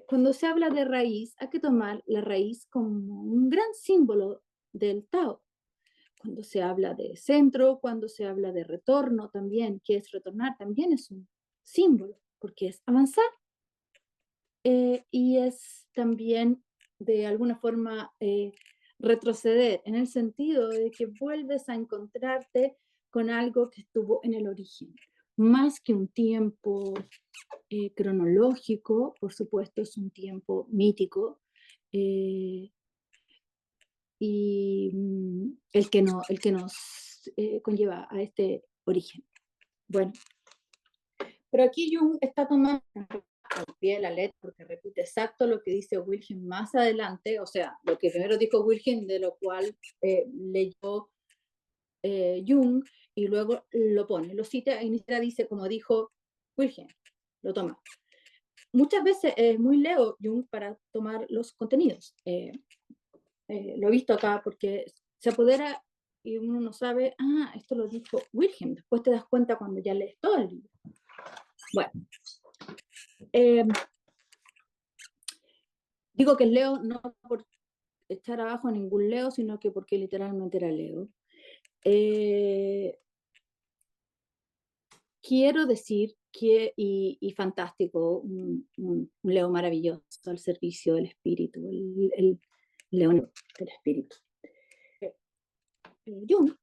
Cuando se habla de raíz, hay que tomar la raíz como un gran símbolo del Tao. Cuando se habla de centro, cuando se habla de retorno también, que es retornar, también es un símbolo, porque es avanzar y es también de alguna forma retroceder, en el sentido de que vuelves a encontrarte con algo que estuvo en el origen, más que un tiempo cronológico, por supuesto, es un tiempo mítico, eh, y el que nos conlleva a este origen. Bueno, pero aquí Jung está tomando al pie de la letra porque repite exacto lo que dice Wilhelm más adelante, o sea, lo que primero dijo Wilhelm, de lo cual leyó Jung, y luego lo pone, lo cita y ni siquiera dice como dijo Wilhelm, lo toma. Muchas veces es muy leo Jung para tomar los contenidos. Lo he visto acá porque se apodera y uno no sabe, esto lo dijo Wilhelm. Después te das cuenta cuando ya lees todo el libro. Bueno, eh, digo que leo no por echar abajo a ningún leo, sino que porque literalmente era leo. Quiero decir que, y fantástico, un leo maravilloso al servicio del espíritu, el león del espíritu. Jung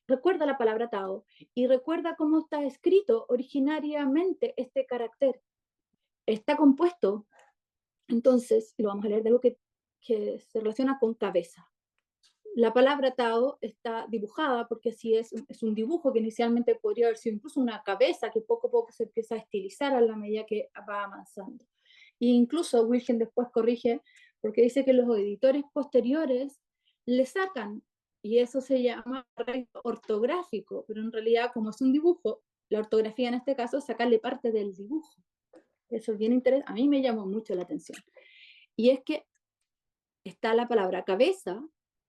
recuerda la palabra Tao y recuerda cómo está escrito originariamente este carácter. Está compuesto, entonces, y lo vamos a leer de algo que se relaciona con cabeza. La palabra Tao está dibujada porque así es un dibujo que inicialmente podría haber sido incluso una cabeza que poco a poco se empieza a estilizar a la medida que va avanzando. E incluso Wilhelm después corrige porque dice que los editores posteriores le sacan, y eso se llama ortográfico, pero en realidad como es un dibujo, la ortografía en este caso es sacarle parte del dibujo. Eso es bien interesante, a mí me llamó mucho la atención. Y es que está la palabra cabeza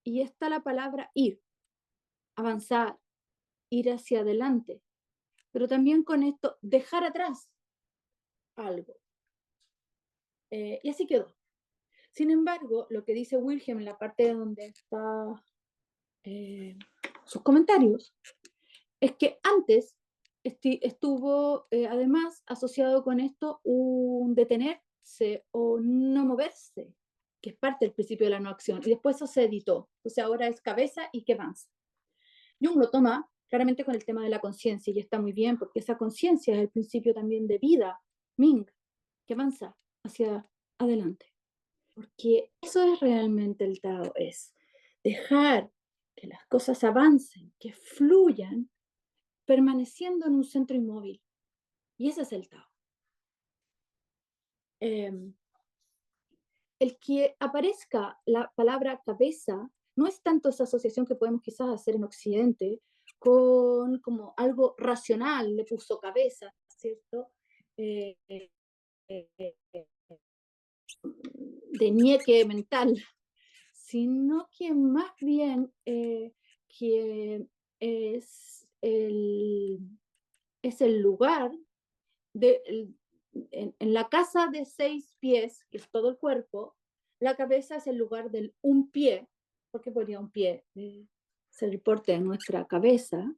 y está la palabra ir, avanzar, ir hacia adelante, pero también con esto dejar atrás algo. Y así quedó. Sin embargo, lo que dice Wilhelm en la parte donde está sus comentarios es que antes estuvo además asociado con esto un detenerse o no moverse, que es parte del principio de la no acción, y después eso se editó. Entonces ahora es cabeza y que avanza. Jung lo toma claramente con el tema de la conciencia y está muy bien porque esa conciencia es el principio también de vida, Ming, que avanza hacia adelante. Porque eso es realmente el Tao, es dejar que las cosas avancen, que fluyan, permaneciendo en un centro inmóvil. Y ese es el Tao. El que aparezca la palabra cabeza no es tanto esa asociación que podemos quizás hacer en Occidente con como algo racional, le puso cabeza, ¿cierto? Eh, eh, eh, de nieque mental, sino que más bien que es el lugar de, en la casa de 6 pies, que es todo el cuerpo, la cabeza es el lugar del un pie, porque podría un pie ser el porte de nuestra cabeza,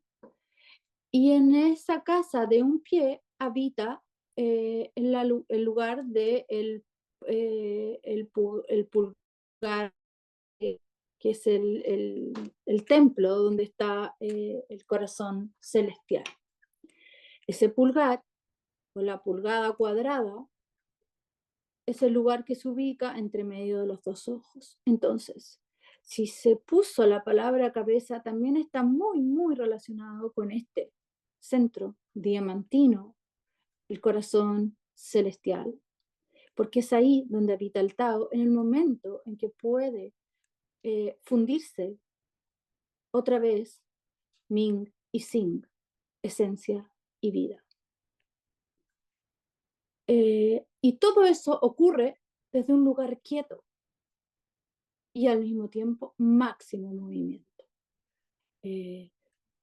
y en esa casa de un pie habita el lugar de el pulgar, que es el templo donde está el corazón celestial. Ese pulgar, o la pulgada cuadrada, es el lugar que se ubica entre medio de los dos ojos. Entonces, si se puso la palabra cabeza, también está muy, muy relacionado con este centro diamantino, el corazón celestial, porque es ahí donde habita el Tao en el momento en que puede fundirse otra vez Ming y Sing, esencia y vida. Y todo eso ocurre desde un lugar quieto y al mismo tiempo máximo movimiento.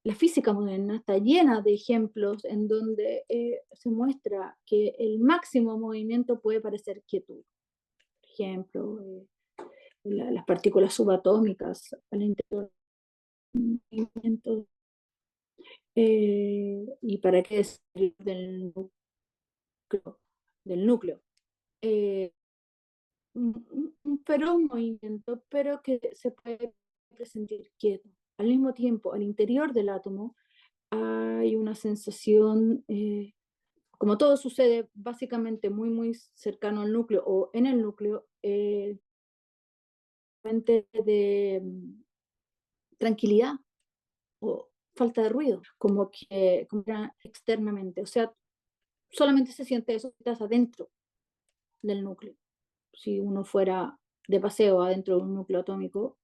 la física moderna está llena de ejemplos en donde se muestra que el máximo movimiento puede parecer quietud. Por ejemplo, las partículas subatómicas al interior del movimiento. ¿Y para qué decir del núcleo? Eh, un feroz movimiento, pero que se puede sentir quieto. Al mismo tiempo, al interior del átomo hay una sensación, como todo sucede básicamente muy, muy cercano al núcleo o en el núcleo, de tranquilidad o falta de ruido, como externamente. O sea, solamente se siente eso si estás adentro del núcleo. Si uno fuera de paseo adentro de un núcleo atómico,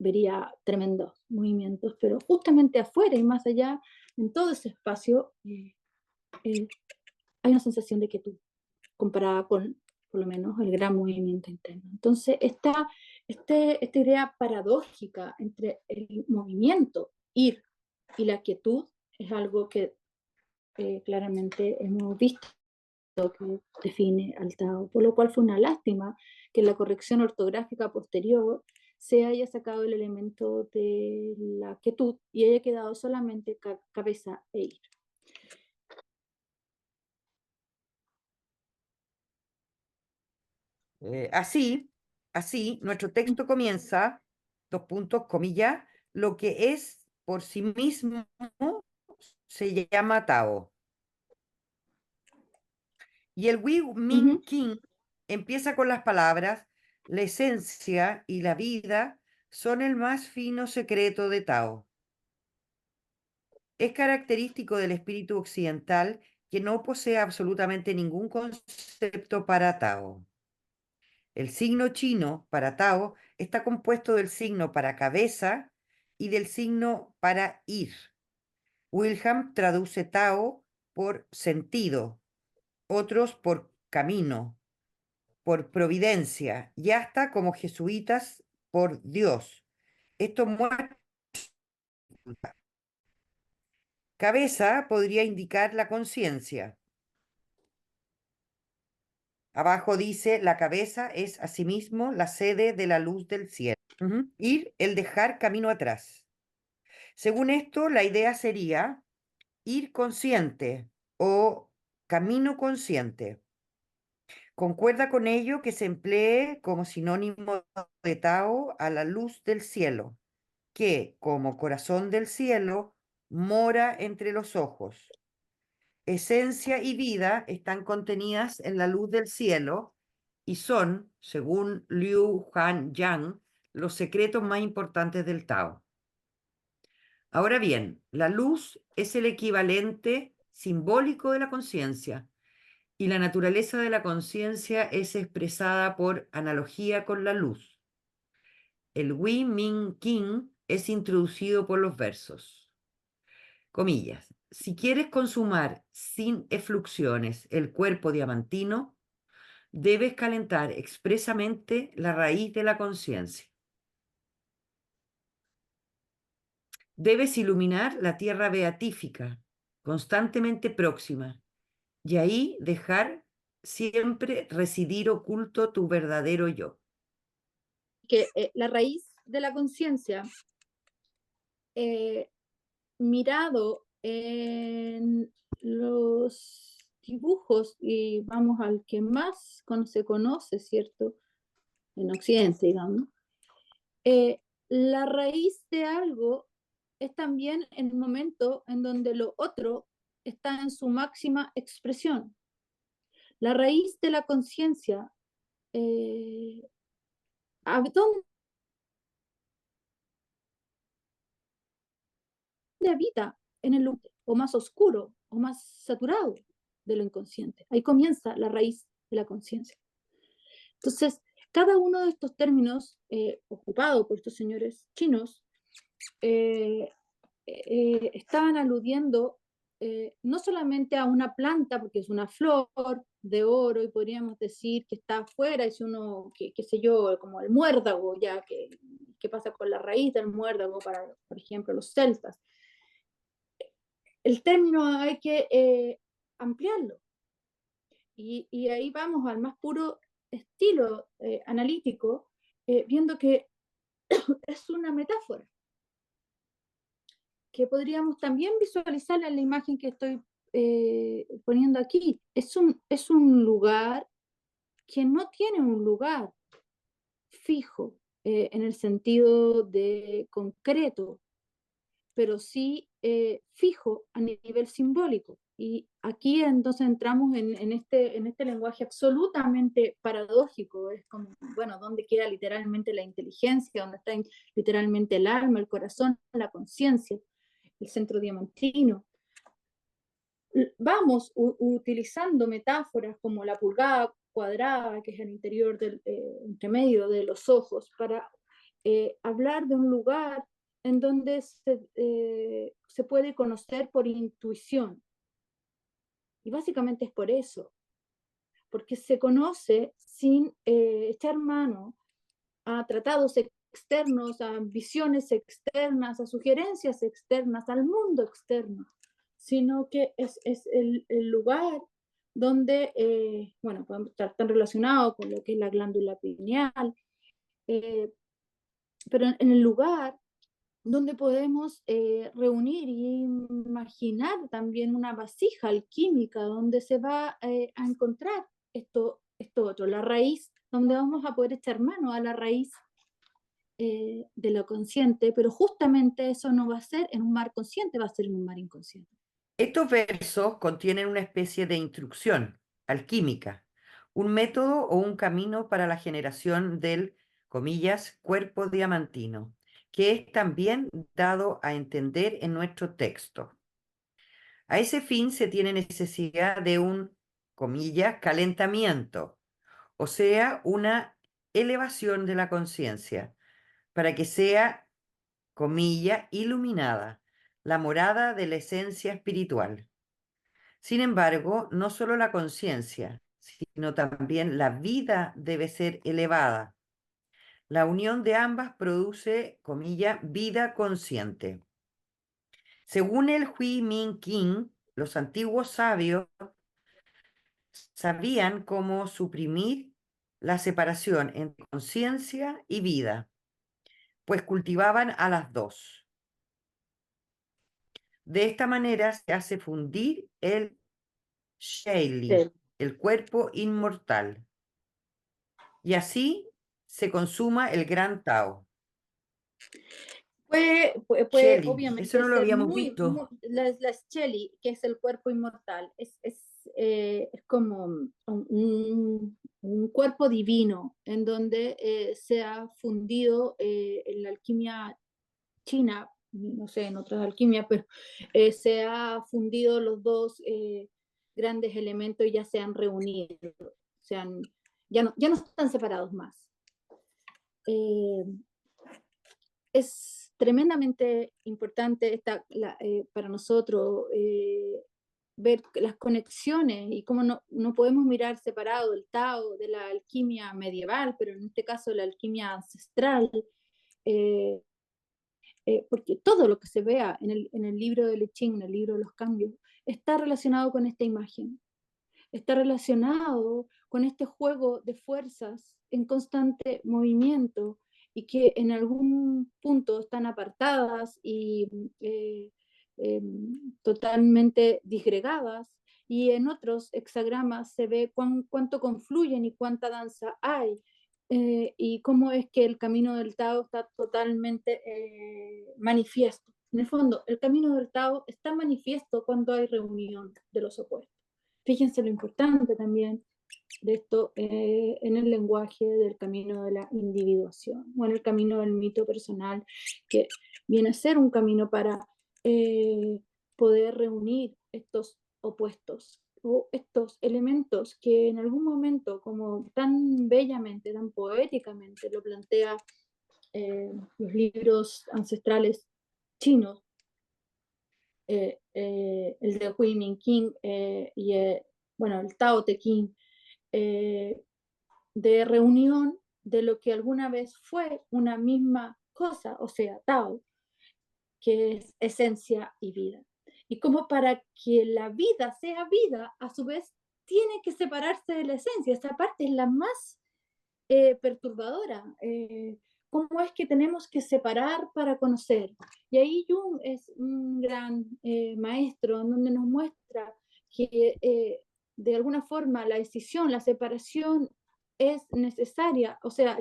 vería tremendos movimientos, pero justamente afuera y más allá, en todo ese espacio, hay una sensación de quietud comparada con, por lo menos, el gran movimiento interno. Entonces, esta idea paradójica entre el movimiento, ir, y la quietud es algo que claramente hemos visto que define al Tao, por lo cual fue una lástima que en la corrección ortográfica posterior se haya sacado el elemento de la quietud y haya quedado solamente cabeza e ir. Así, así, nuestro texto comienza, dos puntos, comillas, lo que es por sí mismo se llama Tao. Y el Wi Ming King empieza con las palabras, la esencia y la vida son el más fino secreto de Tao. Es característico del espíritu occidental que no posee absolutamente ningún concepto para Tao. El signo chino para Tao está compuesto del signo para cabeza y del signo para ir. Wilhelm traduce Tao por sentido, otros por camino, por providencia y hasta como jesuitas por Dios. Esto muestra. Cabeza podría indicar la conciencia. Abajo dice, la cabeza es asimismo la sede de la luz del cielo. Ir, el dejar camino atrás. Según esto, la idea sería ir consciente o camino consciente. Concuerda con ello que se emplee como sinónimo de Tao a la luz del cielo, que, como corazón del cielo, mora entre los ojos. Esencia y vida están contenidas en la luz del cielo y son, según Liu Han Yang, los secretos más importantes del Tao. Ahora bien, la luz es el equivalente simbólico de la conciencia y la naturaleza de la conciencia es expresada por analogía con la luz. El Wi Ming King es introducido por los versos. Comillas. Si quieres consumar sin efluxiones el cuerpo diamantino, debes calentar expresamente la raíz de la conciencia. Debes iluminar la tierra beatífica, constantemente próxima, y ahí dejar siempre residir oculto tu verdadero yo. Que la raíz de la conciencia, mirado en los dibujos, y vamos al que más se conoce, ¿cierto? En Occidente, digamos, la raíz de algo es también el momento en donde lo otro está en su máxima expresión. La raíz de la conciencia, ¿dónde habita? En el lugar o más oscuro o más saturado de lo inconsciente. Ahí comienza la raíz de la conciencia. Entonces, cada uno de estos términos ocupados por estos señores chinos estaban aludiendo no solamente a una planta, porque es una flor de oro y podríamos decir que está afuera, es uno, qué sé yo, como el muérdago, ya que pasa con la raíz del muérdago para, por ejemplo, los celtas, el término hay que ampliarlo. Y ahí vamos al más puro estilo analítico, viendo que es una metáfora, que podríamos también visualizar en la imagen que estoy poniendo aquí. Es un lugar que no tiene un lugar fijo en el sentido de concreto, pero sí fijo a nivel simbólico. Y aquí entonces entramos en este lenguaje absolutamente paradójico. Es como, bueno, ¿dónde queda literalmente la inteligencia? ¿Dónde está literalmente el alma, el corazón, la conciencia, el centro diamantino? Vamos utilizando metáforas como la pulgada cuadrada, que es el interior del entre medio de los ojos, para hablar de un lugar en donde se puede conocer por intuición. Y básicamente es por eso, porque se conoce sin echar mano a tratados externos, a visiones externas, a sugerencias externas, al mundo externo, sino que es el lugar donde, bueno, podemos estar tan relacionado con lo que es la glándula pineal, eh, pero en el lugar donde podemos reunir y imaginar también una vasija alquímica donde se va a encontrar esto otro, la raíz, donde vamos a poder echar mano a la raíz de lo consciente, pero justamente eso no va a ser en un mar consciente, va a ser en un mar inconsciente. Estos versos contienen una especie de instrucción alquímica, un método o un camino para la generación del, comillas, cuerpo diamantino, que es también dado a entender en nuestro texto. A ese fin se tiene necesidad de un, comillas, calentamiento, o sea, una elevación de la conciencia, para que sea, comilla, iluminada, la morada de la esencia espiritual. Sin embargo, no solo la conciencia, sino también la vida debe ser elevada. La unión de ambas produce, comilla, vida consciente. Según el Hui Min King, los antiguos sabios sabían cómo suprimir la separación entre conciencia y vida, pues cultivaban a las dos. De esta manera se hace fundir el Shaili, Sí. el cuerpo inmortal, y así se consuma el gran Tao. Puede Shelley, eso obviamente no lo ser habíamos muy, visto. la Shelley, que es el cuerpo inmortal, es como un cuerpo divino en donde se ha fundido en la alquimia china, no sé, en otras alquimias, pero se ha fundido los dos grandes elementos y ya se han reunido, se han, ya no están separados más. Eh, es tremendamente importante para nosotros ver las conexiones y cómo no podemos mirar separado el Tao de la alquimia medieval, pero en este caso la alquimia ancestral, eh, porque todo lo que se vea en el libro de I Ching, en el libro de los cambios, está relacionado con esta imagen, está relacionado con este juego de fuerzas en constante movimiento y que en algún punto están apartadas y totalmente disgregadas, y en otros hexagramas se ve cuánto confluyen y cuánta danza hay, y cómo es que el camino del Tao está totalmente manifiesto. En el fondo, el camino del Tao está manifiesto cuando hay reunión de los opuestos. Fíjense lo importante también de esto en el lenguaje del camino de la individuación, o en el camino del mito personal, que viene a ser un camino para poder reunir estos opuestos o estos elementos que en algún momento, como tan bellamente, tan poéticamente lo plantea los libros ancestrales chinos, el de Hui Min King y bueno, el Tao Te Ching, eh, de reunión de lo que alguna vez fue una misma cosa, o sea, Tao, que es esencia y vida. Y como para que la vida sea vida, a su vez tiene que separarse de la esencia. Esa parte es la más perturbadora. ¿Cómo es que tenemos que separar para conocer? Y ahí Jung es un gran maestro en donde nos muestra que de alguna forma la decisión, la separación es necesaria, o sea,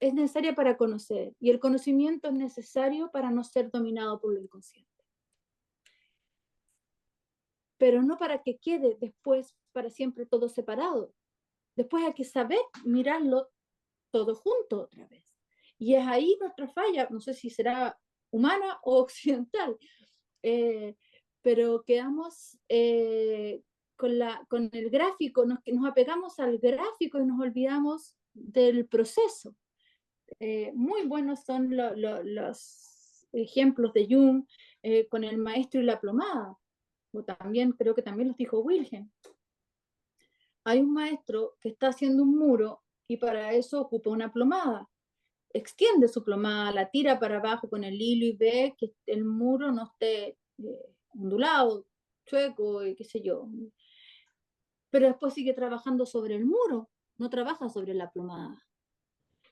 es necesaria para conocer y el conocimiento es necesario para no ser dominado por lo inconsciente. Pero no para que quede después para siempre todo separado. Después hay que saber mirarlo todo junto otra vez. Y es ahí nuestra falla, no sé si será humana o occidental, eh, pero quedamos con el gráfico, nos apegamos al gráfico y nos olvidamos del proceso. Muy buenos son los ejemplos de Jung con el maestro y la plomada, o también creo que también los dijo Wilhelm. Hay un maestro que está haciendo un muro y para eso ocupa una plomada. Extiende su plomada, la tira para abajo con el hilo y ve que el muro no esté ondulado, chueco, y qué sé yo. Pero después sigue trabajando sobre el muro, no trabaja sobre la plomada.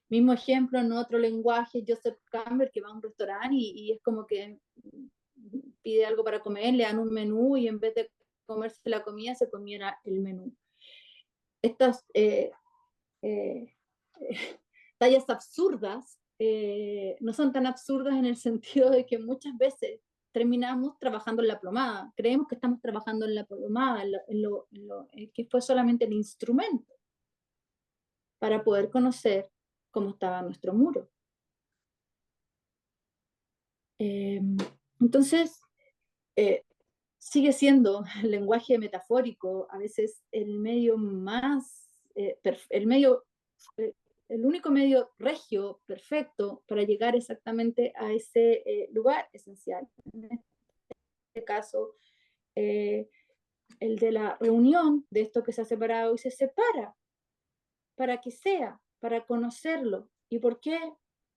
Mismo ejemplo en otro lenguaje, Joseph Campbell, que va a un restaurante y es como que pide algo para comer, le dan un menú y en vez de comerse la comida, se comiera el menú. Estas eh, tallas absurdas no son tan absurdas en el sentido de que muchas veces terminamos trabajando en la plomada. Creemos que estamos trabajando en la plomada, que fue solamente el instrumento para poder conocer cómo estaba nuestro muro. Entonces, sigue siendo el lenguaje metafórico a veces el medio más, el medio, eh, el único medio regio perfecto para llegar exactamente a ese lugar esencial. En este caso, eh, el de la reunión de esto que se ha separado y se separa para que sea, para conocerlo. ¿Y por qué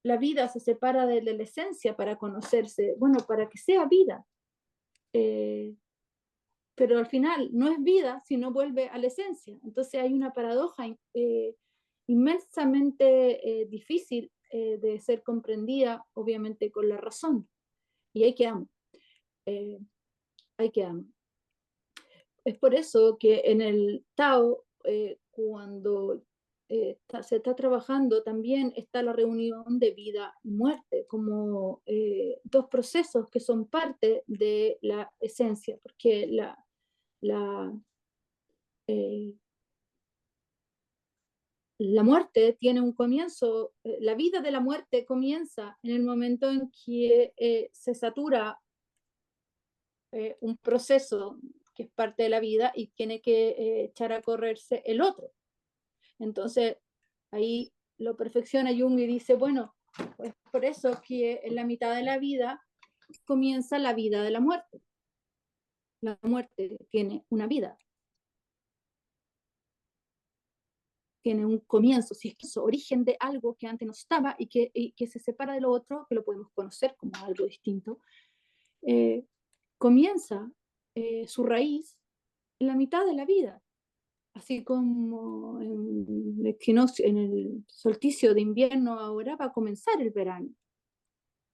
la vida se separa de la esencia para conocerse? Bueno, para que sea vida. Pero al final no es vida si no vuelve a la esencia. Entonces hay una paradoja inmensamente difícil de ser comprendida, obviamente, con la razón. Y ahí quedamos. Eh, ahí quedamos. Es por eso que en el Tao, cuando se está trabajando, también está la reunión de vida y muerte, como dos procesos que son parte de la esencia, porque la, eh, la muerte tiene un comienzo, la vida de la muerte comienza en el momento en que se satura un proceso que es parte de la vida y tiene que echar a correrse el otro. Entonces, ahí lo perfecciona Jung y dice, bueno, pues por eso que en la mitad de la vida comienza la vida de la muerte. La muerte tiene una vida, tiene un comienzo, si es origen de algo que antes no estaba y que se separa de lo otro, que lo podemos conocer como algo distinto, eh, comienza su raíz en la mitad de la vida, así como en el equinoccio, en el solsticio de invierno ahora va a comenzar el verano,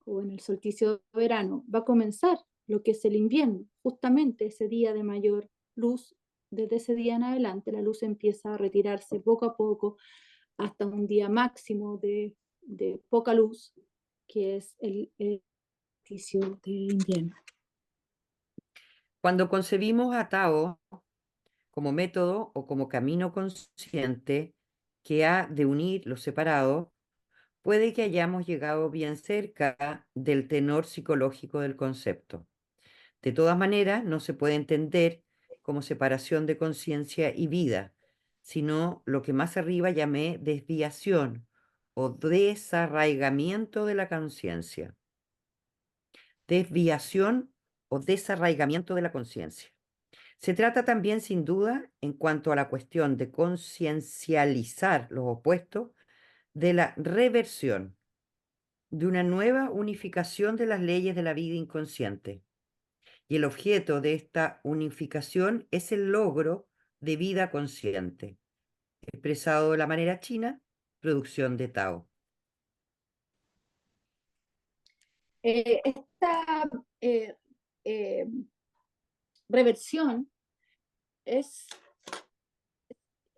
o en el solsticio de verano va a comenzar lo que es el invierno, justamente ese día de mayor luz. Desde ese día en adelante la luz empieza a retirarse poco a poco hasta un día máximo de poca luz, que es el solsticio de invierno. Cuando concebimos a Tao como método o como camino consciente que ha de unir lo separado, puede que hayamos llegado bien cerca del tenor psicológico del concepto. De todas maneras, no se puede entender como separación de conciencia y vida, sino lo que más arriba llamé desviación o desarraigamiento de la conciencia. Desviación o desarraigamiento de la conciencia. Se trata también, sin duda, en cuanto a la cuestión de conciencializar los opuestos, de la reversión, de una nueva unificación de las leyes de la vida inconsciente. Y el objeto de esta unificación es el logro de vida consciente, expresado de la manera china, producción de Tao. Esta eh, reversión es,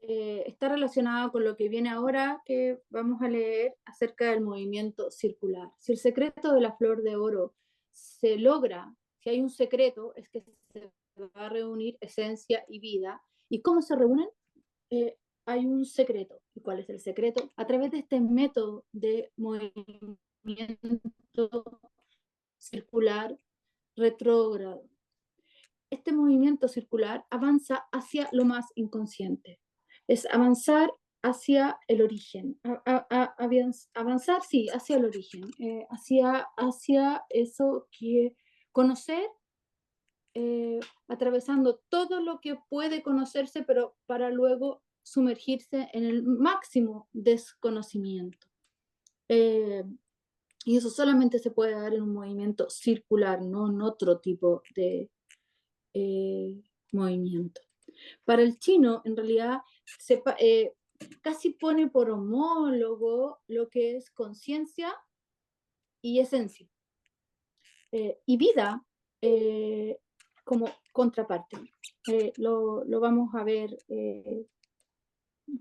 está relacionada con lo que viene ahora, que vamos a leer acerca del movimiento circular. Si el secreto de la flor de oro se logra, si hay un secreto, es que se va a reunir esencia y vida. ¿Y cómo se reúnen? Hay un secreto. ¿Y cuál es el secreto? A través de este método de movimiento circular retrógrado. Este movimiento circular avanza hacia lo más inconsciente. Es avanzar hacia el origen. Avanzar, sí, hacia el origen. Hacia eso que conocer, atravesando todo lo que puede conocerse, pero para luego sumergirse en el máximo desconocimiento. Y eso solamente se puede dar en un movimiento circular, no en otro tipo de movimiento. Para el chino, en realidad, casi pone por homólogo lo que es conciencia y esencia, y vida como contraparte. Lo vamos a ver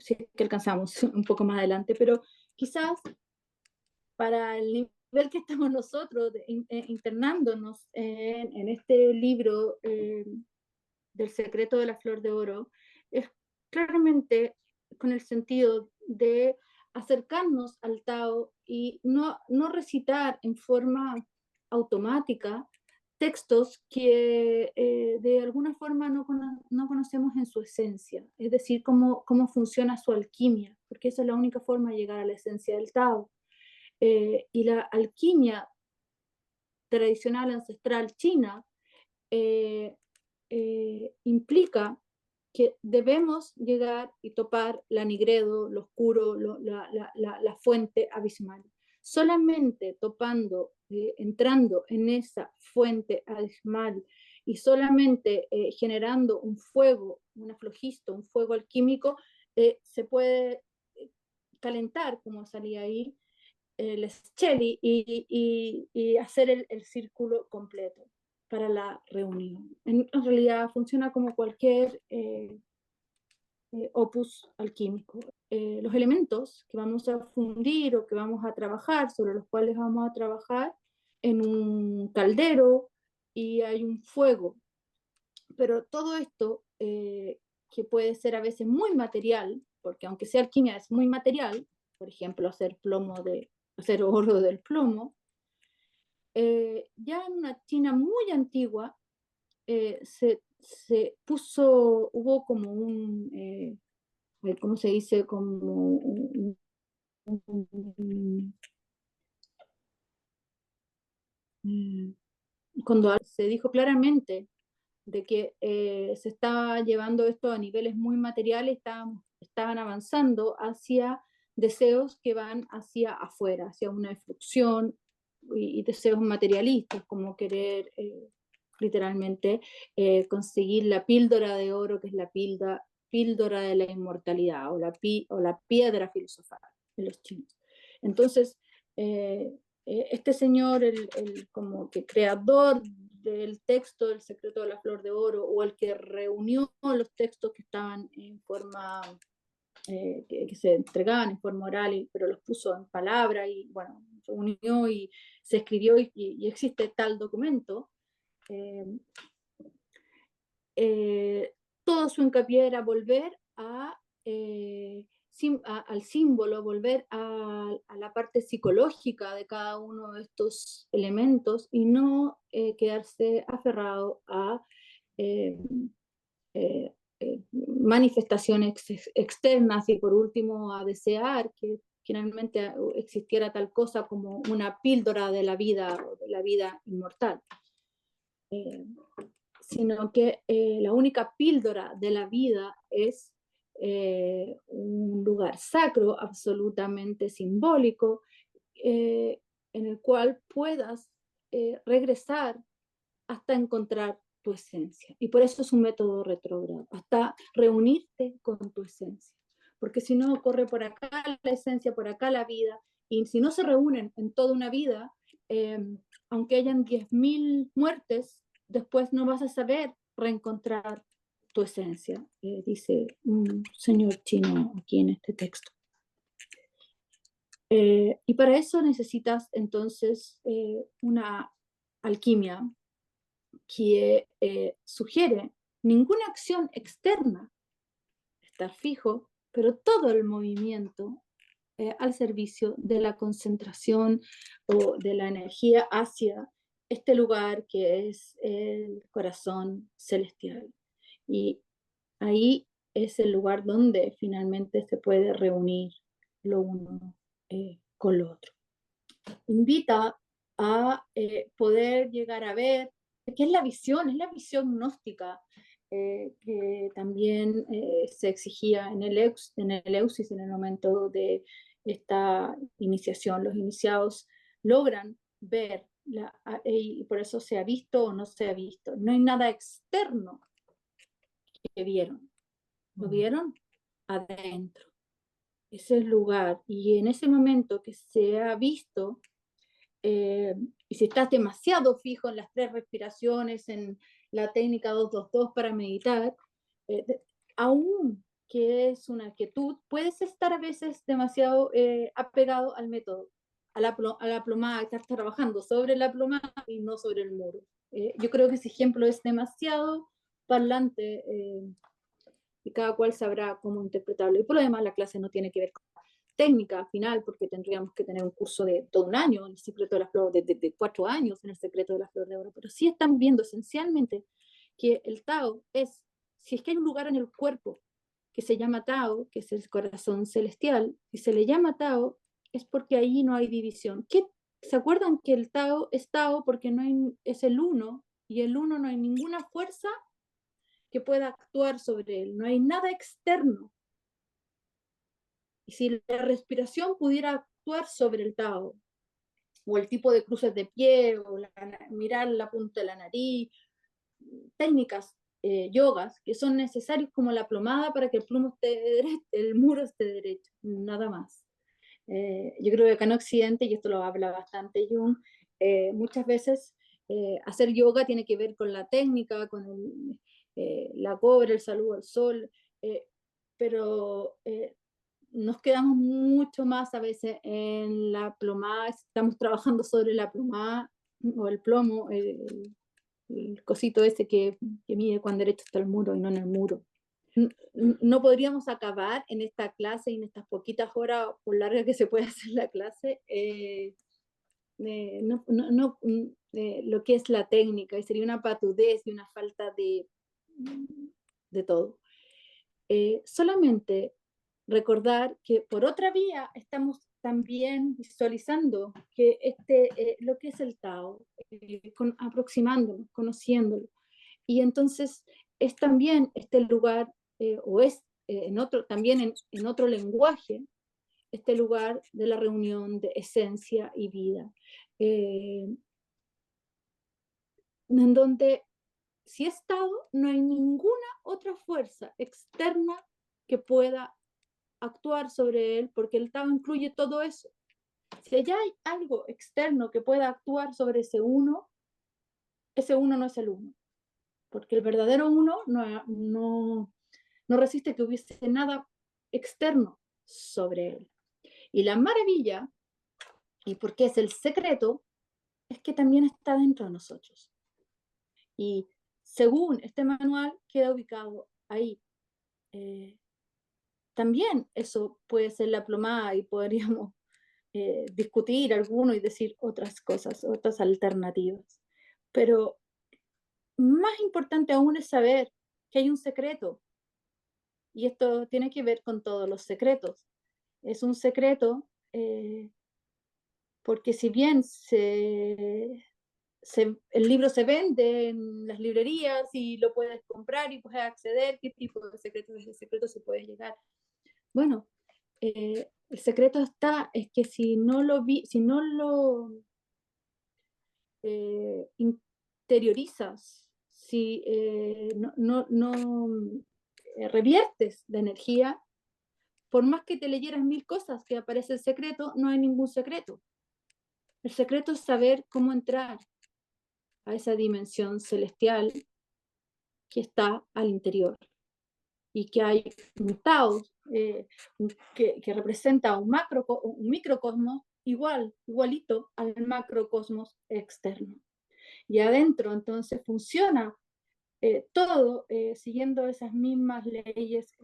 si es que alcanzamos un poco más adelante, pero quizás para el nivel que estamos nosotros internándonos en este libro del secreto de la flor de oro, es claramente con el sentido de acercarnos al Tao y no recitar en forma automática textos que de alguna forma no conocemos en su esencia, es decir, cómo funciona su alquimia, porque esa es la única forma de llegar a la esencia del Tao. Y la alquimia tradicional ancestral china eh, implica que debemos llegar y topar la nigredo, lo oscuro, la fuente abismal. Solamente topando, entrando en esa fuente abismal y solamente generando un fuego, un aflojisto, un fuego alquímico, se puede calentar, como salía ahí, el Schelli y hacer el círculo completo para la reunión. En realidad funciona como cualquier opus alquímico. Los elementos que vamos a fundir o que vamos a trabajar, sobre los cuales vamos a trabajar en un caldero y hay un fuego. Pero todo esto, que puede ser a veces muy material, porque aunque sea alquimia es muy material, por ejemplo, hacer oro del plomo, ya en una China muy antigua se puso, hubo como ¿cómo se dice? Como cuando se dijo claramente de que se estaba llevando esto a niveles muy materiales, estaban avanzando hacia deseos que van hacia afuera, hacia una destrucción y deseos materialistas, como querer literalmente conseguir la píldora de oro, que es la píldora de la inmortalidad, o la piedra filosofal de los chinos. Entonces, este señor, como que creador del texto del secreto de la flor de oro, o el que reunió los textos que estaban en forma, que se entregaban en forma oral, pero los puso en palabra y bueno, reunió y se escribió y existe tal documento. eh, eh, Todo su hincapié era volver al símbolo, volver a la parte psicológica de cada uno de estos elementos y no quedarse aferrado a eh, manifestaciones externas y por último a desear que finalmente existiera tal cosa como una píldora de la vida o de la vida inmortal. Eh, Sino que la única píldora de la vida es un lugar sacro, absolutamente simbólico, en el cual puedas regresar hasta encontrar tu esencia. Y por eso es un método retrógrado, hasta reunirte con tu esencia. Porque si no, corre por acá la esencia, por acá la vida, y si no se reúnen en toda una vida, eh, aunque hayan 10.000 muertes, después no vas a saber reencontrar tu esencia, dice un señor chino aquí en este texto. Y para eso necesitas entonces una alquimia que sugiere ninguna acción externa, estar fijo, pero todo el movimiento al servicio de la concentración o de la energía hacia este lugar que es el corazón celestial. Y ahí es el lugar donde finalmente se puede reunir lo uno con lo otro. Invita a poder llegar a ver qué es la visión gnóstica que también se exigía en el Eusis en el momento de esta iniciación. Los iniciados logran ver, y por eso se ha visto o no se ha visto. No hay nada externo que vieron, lo vieron adentro. Ese es el lugar. Y en ese momento que se ha visto, y si estás demasiado fijo en las 3 respiraciones, en la técnica 222 para meditar, aún que es una quietud, puedes estar a veces demasiado apegado al método, a la plomada, estar trabajando sobre la plomada y no sobre el muro. Yo creo que ese ejemplo es demasiado parlante y cada cual sabrá cómo interpretarlo. Y por lo demás, la clase no tiene que ver con técnica final, porque tendríamos que tener un curso de todo un año en el secreto de la flor, de 4 años en el secreto de la flor de oro, pero sí están viendo esencialmente que el Tao es, si es que hay un lugar en el cuerpo que se llama Tao, que es el corazón celestial, y se le llama Tao, es porque ahí no hay división. ¿Se acuerdan que el Tao es Tao porque no hay, es el uno, y el uno no hay ninguna fuerza que pueda actuar sobre él, no hay nada externo. Y si la respiración pudiera actuar sobre el Tao, o el tipo de cruces de pie, o mirar la punta de la nariz, técnicas, yogas, que son necesarios como la plomada para que el plumo esté derecho, el muro esté derecho, nada más. Yo creo que acá en Occidente, y esto lo habla bastante Jung, muchas veces hacer yoga tiene que ver con la técnica, con la cobra, el saludo al sol, pero nos quedamos mucho más a veces en la plomada, estamos trabajando sobre la plomada o el plomo, el cosito ese que mide cuán derecho está el muro y no en el muro. No podríamos acabar en esta clase y en estas poquitas horas, por larga que se puede hacer la clase, lo que es la técnica, y sería una patudez y una falta de todo. Solamente recordar que por otra vía estamos también visualizando que lo que es el Tao, aproximándonos, conociéndolo. Y entonces es también este lugar, o es también en otro lenguaje, este lugar de la reunión de esencia y vida, en donde si es Tao, no hay ninguna otra fuerza externa que pueda actuar sobre él, porque el Tao incluye todo eso. Si ya hay algo externo que pueda actuar sobre ese uno no es el uno, porque el verdadero uno no resiste que hubiese nada externo sobre él. Y la maravilla, y porque es el secreto, es que también está dentro de nosotros. Y según este manual, queda ubicado ahí. También eso puede ser la plomada y podríamos discutir alguno y decir otras cosas, otras alternativas. Pero más importante aún es saber que hay un secreto. Y esto tiene que ver con todos los secretos. Es un secreto porque si bien el libro se vende en las librerías y lo puedes comprar y puedes acceder, ¿qué tipo de secreto se puede llegar? Bueno, el secreto es que si no lo interiorizas, si reviertes la energía, por más que te leyeras 1000 cosas que aparece el secreto, no hay ningún secreto. El secreto es saber cómo entrar a esa dimensión celestial que está al interior y que hay un Tao que representa un microcosmos igualito al macrocosmos externo. Y adentro entonces funciona todo siguiendo esas mismas leyes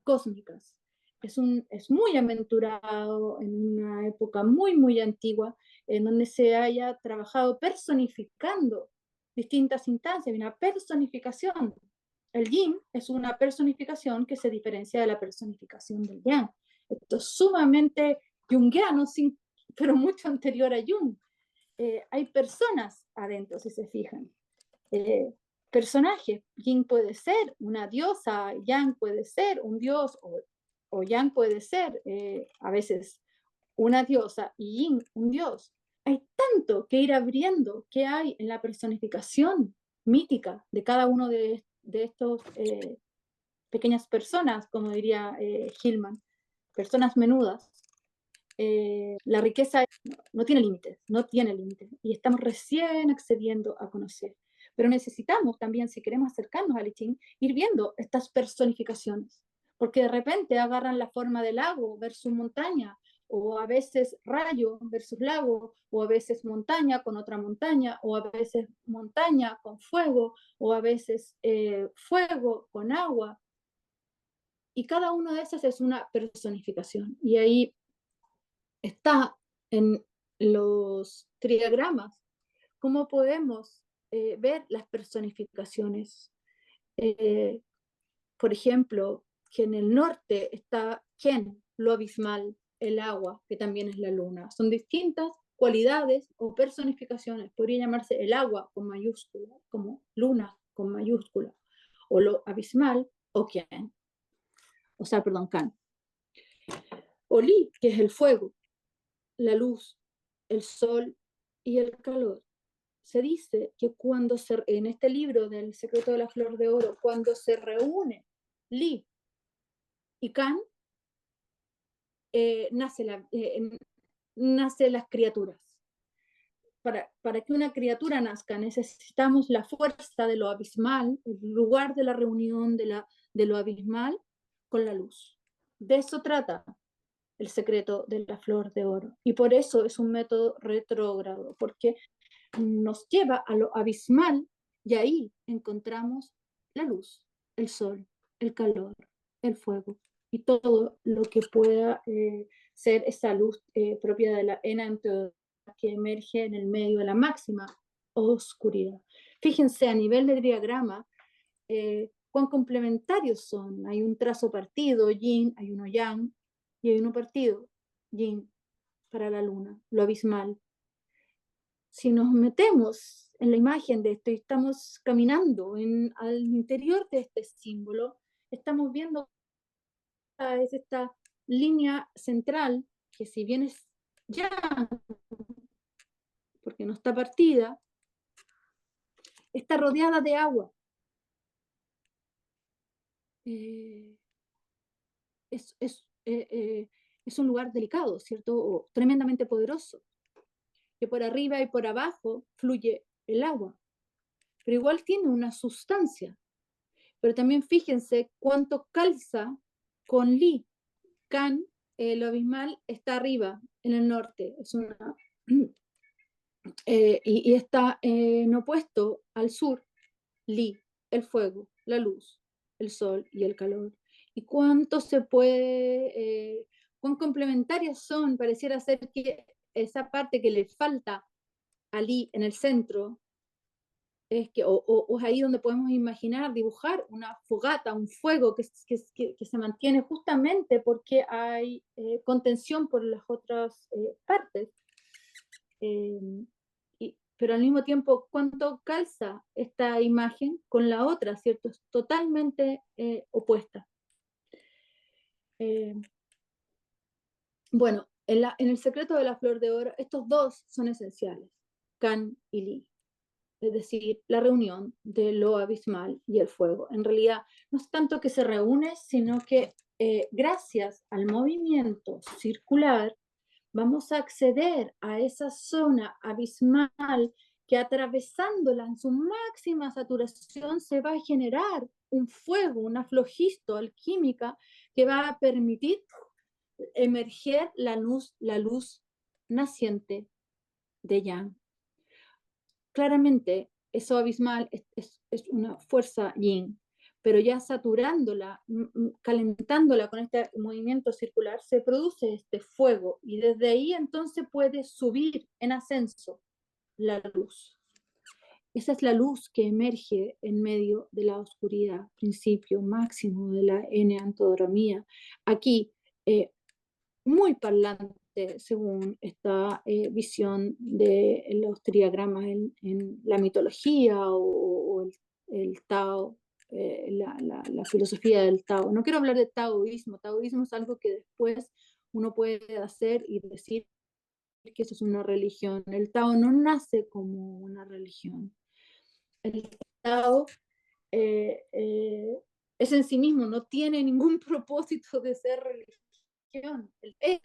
cósmicas. Es muy aventurado en una época muy antigua, en donde se haya trabajado personificando distintas instancias, una personificación. El yin es una personificación que se diferencia de la personificación del yang. Esto es sumamente junguiano, pero mucho anterior a Jung. Hay personas adentro, si se fijan. Personajes. Yin puede ser una diosa, Yang puede ser un dios, o Yang puede ser a veces una diosa y Yin un dios. Hay tanto que ir abriendo que hay en la personificación mítica de cada uno de estos pequeñas personas, como diría Hillman, personas menudas. La riqueza no tiene límites, no tiene límites, y estamos recién accediendo a conocer. Pero necesitamos también, si queremos acercarnos al I Ching, ir viendo estas personificaciones, porque de repente agarran la forma de lago versus montaña, o a veces rayo versus lago, o a veces montaña con otra montaña, o a veces montaña con fuego, o a veces fuego con agua, y cada una de esas es una personificación. Y ahí está en los triagramas, cómo podemos ver las personificaciones. Eh, por ejemplo, que en el norte está Ken, lo abismal, el agua, que también es la luna. Son distintas cualidades o personificaciones. Podría llamarse el agua con mayúscula, como luna con mayúscula, o lo abismal, o Ken, o sea, perdón, Kan. O Li, que es el fuego, la luz, el sol y el calor. Se dice que en este libro del secreto de la flor de oro, cuando se reúne Li y Kan, nace las criaturas. Para que una criatura nazca necesitamos la fuerza de lo abismal, el lugar de la reunión de lo abismal con la luz. De eso trata el secreto de la flor de oro. Y por eso es un método retrógrado, porque nos lleva a lo abismal y ahí encontramos la luz, el sol, el calor, el fuego y todo lo que pueda ser esa luz propia de la enanteoidad que emerge en el medio de la máxima oscuridad. Fíjense a nivel de diagrama cuán complementarios son. Hay un trazo partido, yin, hay uno yang, y hay uno partido, yin, para la luna, lo abismal. Si nos metemos en la imagen de esto y estamos caminando al interior de este símbolo, estamos viendo es esta línea central que, si bien es ya, porque no está partida, está rodeada de agua. Es un lugar delicado, ¿cierto? O tremendamente poderoso, que por arriba y por abajo fluye el agua, pero igual tiene una sustancia. Pero también fíjense cuánto calza con Li. Kan, lo abismal, está arriba, en el norte, es una, y está en opuesto al sur, Li, el fuego, la luz, el sol y el calor. Y cuánto se puede, cuán complementarias son, pareciera ser que esa parte que le falta a Li en el centro, es que, o es ahí donde podemos imaginar, dibujar una fogata, un fuego que se mantiene justamente porque hay contención por las otras partes. Eh, pero al mismo tiempo, ¿cuánto calza esta imagen con la otra? ¿Cierto? Es totalmente opuesta. Bueno, en el secreto de la flor de oro, estos dos son esenciales, Kan y Li. es decir, la reunión de lo abismal y el fuego. En realidad, no es tanto que se reúne, sino que gracias al movimiento circular, vamos a acceder a esa zona abismal que atravesándola en su máxima saturación se va a generar un fuego, una flogisto alquímica que va a permitir emerger la luz naciente de Yang. Claramente, eso abismal es una fuerza yin, pero ya saturándola, calentándola con este movimiento circular, se produce este fuego y desde ahí entonces puede subir en ascenso la luz. Esa es la luz que emerge en medio de la oscuridad, principio máximo de la enantodromía. Aquí, muy parlante según esta visión de los triagramas en la mitología o el Tao, la filosofía del Tao. No quiero hablar de taoísmo. Taoísmo es algo que después uno puede hacer y decir que eso es una religión. El Tao no nace como una religión. El Tao es en sí mismo, no tiene ningún propósito de ser religión. Es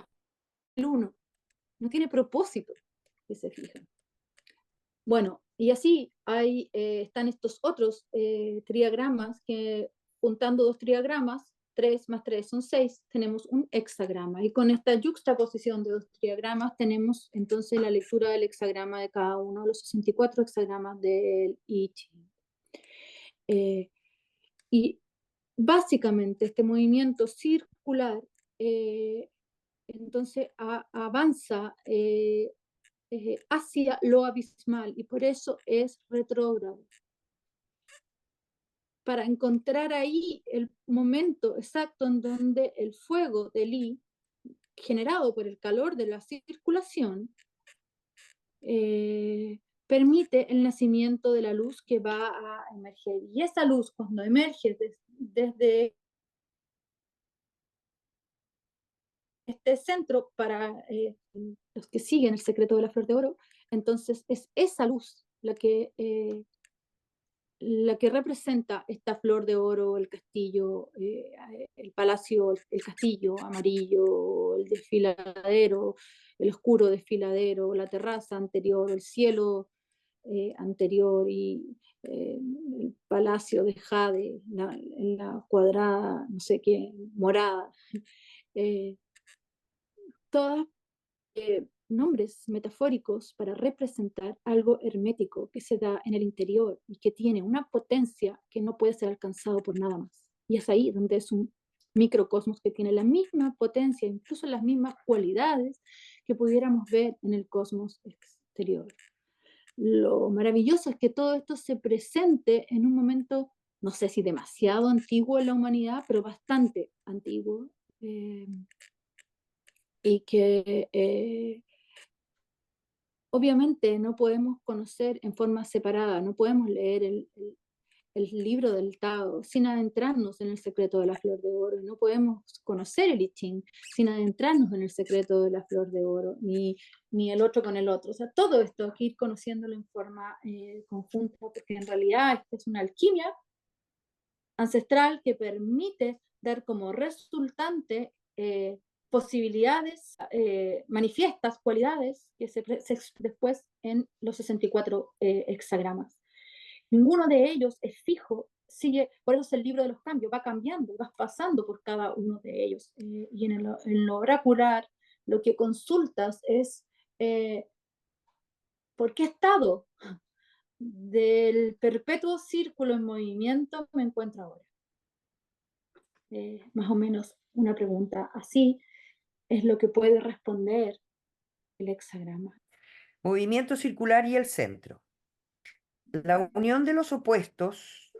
el uno, no tiene propósito, que se fijan. Bueno, y así están estos otros triagramas que juntando dos triagramas, 3 más 3 son 6, tenemos un hexagrama. Y con esta yuxtaposición de dos triagramas tenemos entonces la lectura del hexagrama de cada uno de los 64 hexagramas del I Ching. Y básicamente este movimiento circular entonces avanza hacia lo abismal y por eso es retrógrado. Para encontrar ahí el momento exacto en donde el fuego de Li, generado por el calor de la circulación, permite el nacimiento de la luz que va a emerger. Y esa luz, cuando emerge desde este centro para los que siguen el secreto de la flor de oro, entonces es esa luz la que representa esta flor de oro, el castillo, el palacio, el castillo amarillo, el desfiladero, el oscuro desfiladero, la terraza anterior, el cielo anterior y el palacio de Jade, la cuadrada, no sé qué, morada. Todas nombres metafóricos para representar algo hermético que se da en el interior y que tiene una potencia que no puede ser alcanzado por nada más. Y es ahí donde es un microcosmos que tiene la misma potencia, incluso las mismas cualidades que pudiéramos ver en el cosmos exterior. Lo maravilloso es que todo esto se presente en un momento, no sé si demasiado antiguo en la humanidad, pero bastante antiguo, y que obviamente no podemos conocer en forma separada, no podemos leer el libro del Tao sin adentrarnos en el secreto de la flor de oro, no podemos conocer el I Ching sin adentrarnos en el secreto de la flor de oro, ni el otro con el otro. O sea, todo esto hay que ir conociéndolo en forma conjunta, porque en realidad esta es una alquimia ancestral que permite dar como resultante posibilidades manifiestas, cualidades que se después en los 64 hexagramas. Ninguno de ellos es fijo, sigue, por eso es el libro de los cambios, va cambiando, vas pasando por cada uno de ellos. Y en lo oracular, lo que consultas es por qué estado del perpetuo círculo en movimiento me encuentro ahora. Más o menos una pregunta así es lo que puede responder el hexagrama. Movimiento circular y el centro. La unión de los opuestos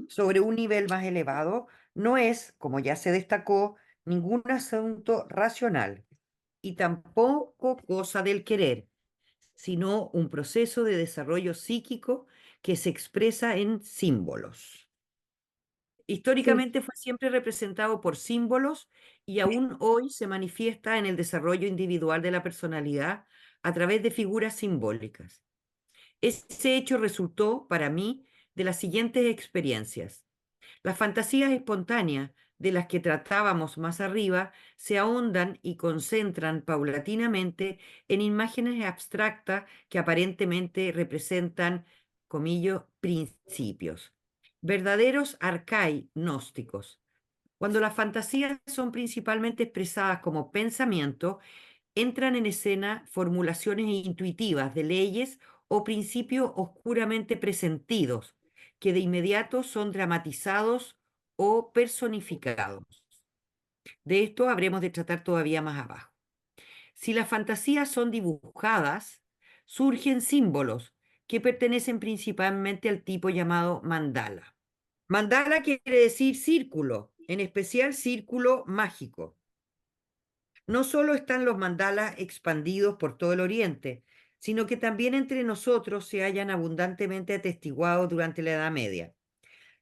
sobre un nivel más elevado no es, como ya se destacó, ningún asunto racional y tampoco cosa del querer, sino un proceso de desarrollo psíquico que se expresa en símbolos. Sí, Históricamente fue siempre representado por símbolos y aún hoy se manifiesta en el desarrollo individual de la personalidad a través de figuras simbólicas. Ese hecho resultó para mí de las siguientes experiencias. Las fantasías espontáneas de las que tratábamos más arriba se ahondan y concentran paulatinamente en imágenes abstractas que aparentemente representan, comillas, principios, verdaderos arcai gnósticos. Cuando las fantasías son principalmente expresadas como pensamiento, entran en escena formulaciones intuitivas de leyes o principios oscuramente presentidos, que de inmediato son dramatizados o personificados. De esto habremos de tratar todavía más abajo. Si las fantasías son dibujadas, surgen símbolos que pertenecen principalmente al tipo llamado mandala. Mandala quiere decir círculo, en especial círculo mágico. No solo están los mandalas expandidos por todo el Oriente, sino que también entre nosotros se hallan abundantemente atestiguados durante la Edad Media.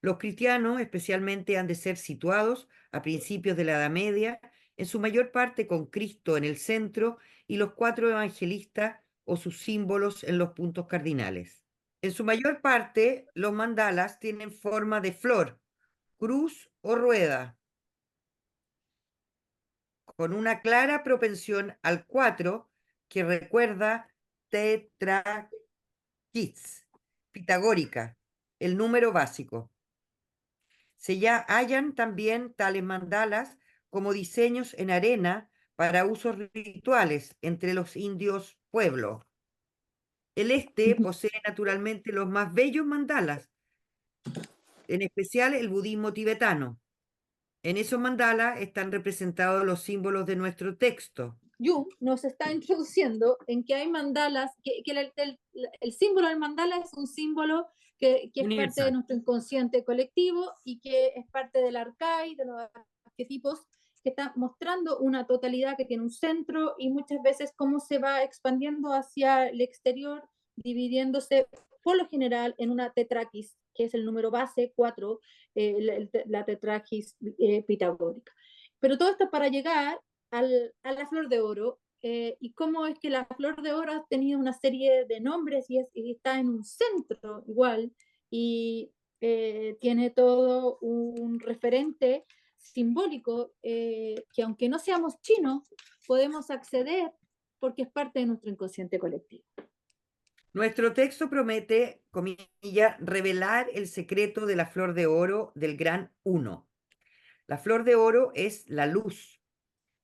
Los cristianos especialmente han de ser situados a principios de la Edad Media, en su mayor parte con Cristo en el centro y los 4 evangelistas o sus símbolos en los puntos cardinales. En su mayor parte, los mandalas tienen forma de flor, cruz o rueda, con una clara propensión al 4 que recuerda tetraquis, pitagórica, el número básico. Se ya hallan también tales mandalas como diseños en arena para usos rituales entre los indios pueblo. El este posee naturalmente los más bellos mandalas, en especial el budismo tibetano. En esos mandalas están representados los símbolos de nuestro texto. Jung nos está introduciendo en que hay mandalas, que el símbolo del mandala es un símbolo que es parte de Universal. nuestro inconsciente colectivo y que es parte del arcai, de los arquetipos, que está mostrando una totalidad que tiene un centro y muchas veces cómo se va expandiendo hacia el exterior, dividiéndose por lo general en una tetraquis, que es el número base 4, la tetraquis pitagórica. Pero todo esto para llegar a la flor de oro, y cómo es que la flor de oro ha tenido una serie de nombres y está en un centro igual, y tiene todo un referente simbólico que aunque no seamos chinos, podemos acceder porque es parte de nuestro inconsciente colectivo. Nuestro texto promete, comillas, revelar el secreto de la flor de oro del gran uno. La flor de oro es la luz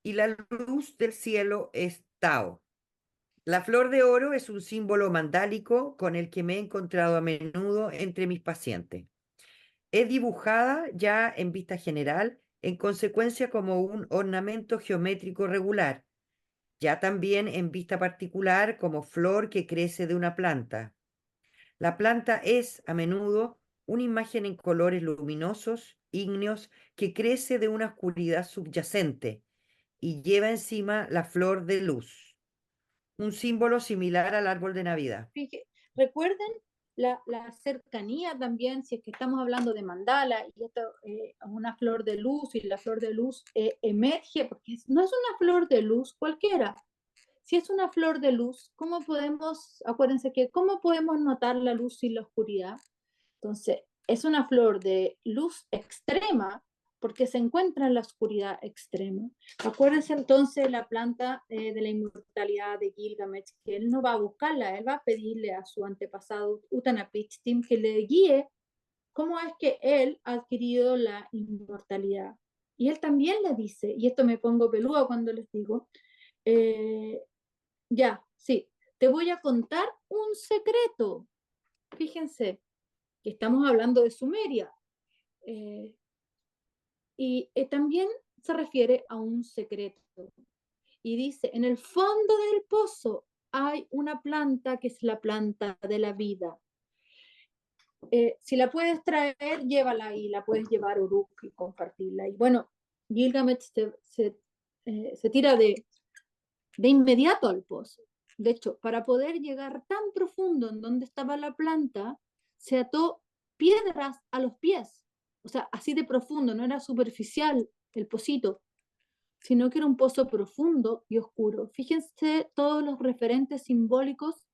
y la luz del cielo es Tao. La flor de oro es un símbolo mandálico con el que me he encontrado a menudo entre mis pacientes. Es dibujada ya en vista general, en consecuencia como un ornamento geométrico regular, ya también en vista particular como flor que crece de una planta. La planta es, a menudo, una imagen en colores luminosos, ígneos, que crece de una oscuridad subyacente y lleva encima la flor de luz, un símbolo similar al árbol de Navidad. Recuerden la cercanía también, si es que estamos hablando de mandala y esto es una flor de luz y la flor de luz emerge, porque no es una flor de luz cualquiera. Si es una flor de luz, ¿cómo podemos, acuérdense que, cómo podemos notar la luz sin la oscuridad? Entonces, es una flor de luz extrema porque se encuentra en la oscuridad extrema. Acuérdense entonces la planta de la inmortalidad de Gilgamesh, que él no va a buscarla, él va a pedirle a su antepasado Utnapishtim que le guíe cómo es que él ha adquirido la inmortalidad. Y él también le dice, y esto me pongo peludo cuando les digo, ya, sí, te voy a contar un secreto. Fíjense, que estamos hablando de Sumeria. Y también se refiere a un secreto. Y dice, en el fondo del pozo hay una planta que es la planta de la vida. Si la puedes traer, llévala y la puedes llevar a Uruk y compartirla. Y bueno, Gilgamesh se tira de inmediato al pozo. De hecho, para poder llegar tan profundo en donde estaba la planta, se ató piedras a los pies. O sea, así de profundo, no era superficial el pocito, sino que era un pozo profundo y oscuro. Fíjense todos los referentes simbólicos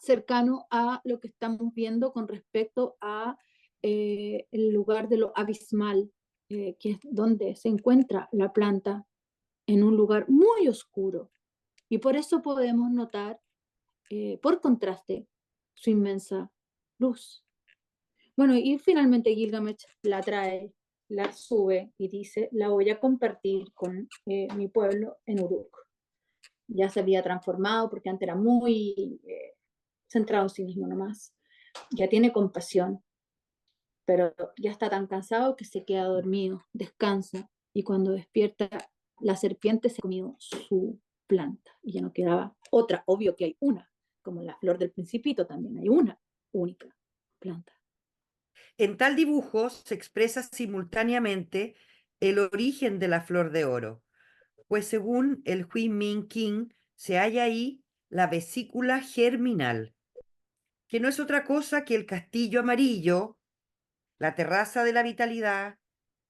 cercano a lo que estamos viendo con respecto a el lugar de lo abismal, que es donde se encuentra la planta en un lugar muy oscuro. Y por eso podemos notar, por contraste, su inmensa luz. Bueno, y finalmente Gilgamesh la trae, la sube y dice, la voy a compartir con mi pueblo en Uruk. Ya se había transformado porque antes era muy centrado en sí mismo nomás. Ya tiene compasión, pero ya está tan cansado que se queda dormido, descansa, y cuando despierta, la serpiente se comió su planta y ya no quedaba otra. Obvio que hay una, como la flor del principito también hay una única planta. En tal dibujo se expresa simultáneamente el origen de la flor de oro, pues según el Hui Min King se halla ahí la vesícula germinal, que no es otra cosa que el castillo amarillo, la terraza de la vitalidad,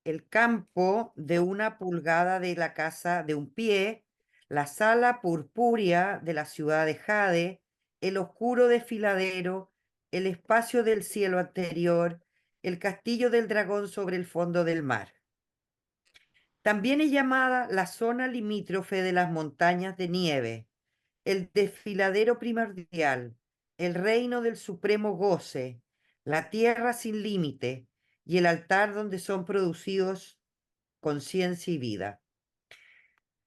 el campo de una pulgada de la casa de un pie, la sala purpúrea de la ciudad de Jade, el oscuro desfiladero, el espacio del cielo anterior, el castillo del dragón sobre el fondo del mar. También es llamada la zona limítrofe de las montañas de nieve, el desfiladero primordial, el reino del supremo goce, la tierra sin límite y el altar donde son producidos conciencia y vida.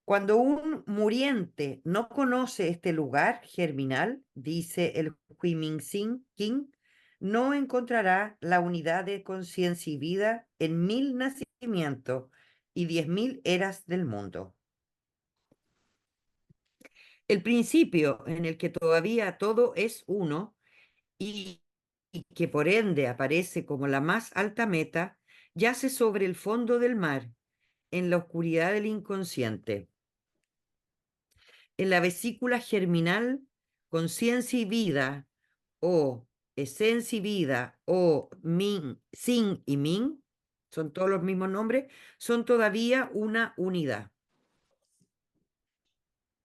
Cuando un muriente no conoce este lugar germinal, dice el Huimin King, no encontrará la unidad de conciencia y vida en 1000 nacimientos y 10.000 eras del mundo. El principio en el que todavía todo es uno y, y que por ende aparece como la más alta meta, yace sobre el fondo del mar, en la oscuridad del inconsciente. En la vesícula germinal, conciencia y vida, o esencia y vida, o min, sin y min, son todos los mismos nombres, son todavía una unidad,